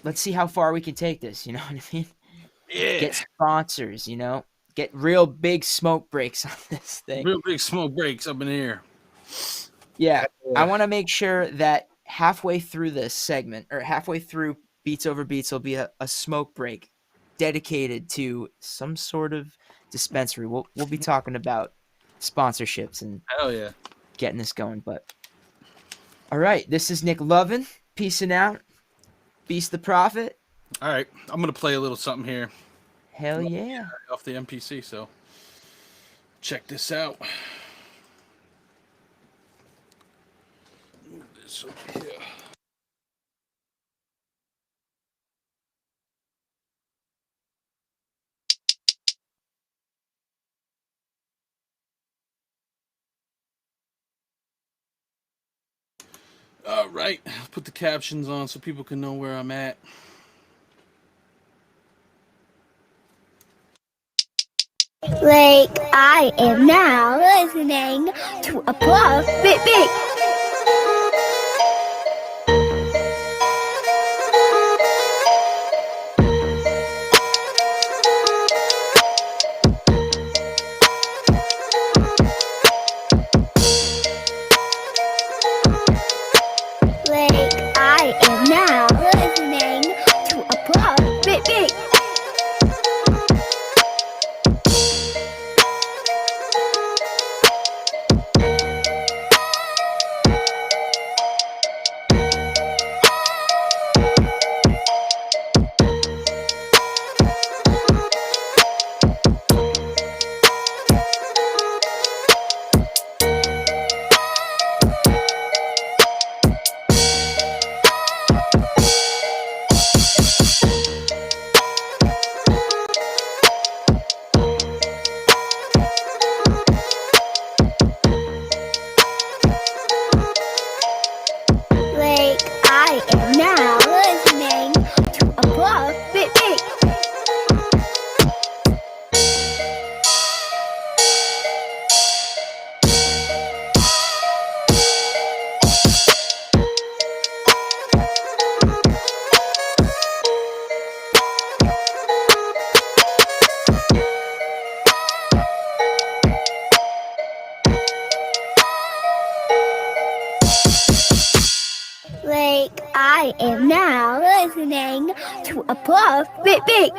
Let's see how far we can take this. You know what I mean? Yeah. Get sponsors, get real big smoke breaks on this thing. Real big smoke breaks up in the air. Yeah. I want to make sure that halfway through this segment or halfway through Beats Over Beats will be a smoke break dedicated to some sort of dispensary. We'll be talking about sponsorships and Hell yeah. getting this going. But all right, this is Nick Lovin. Peacing out. Beast the Prophet. All right, I'm gonna play a little something here Hell yeah. off the MPC. So check this out. Move this over here. All right, I'll put the captions on so people can know where I'm at. Like I am now listening to a Puff Big Big. Like I am now listening to a Puff Big Big. Like I am now listening to a Puff Big Big. Like I am now listening to a Puff Big Big.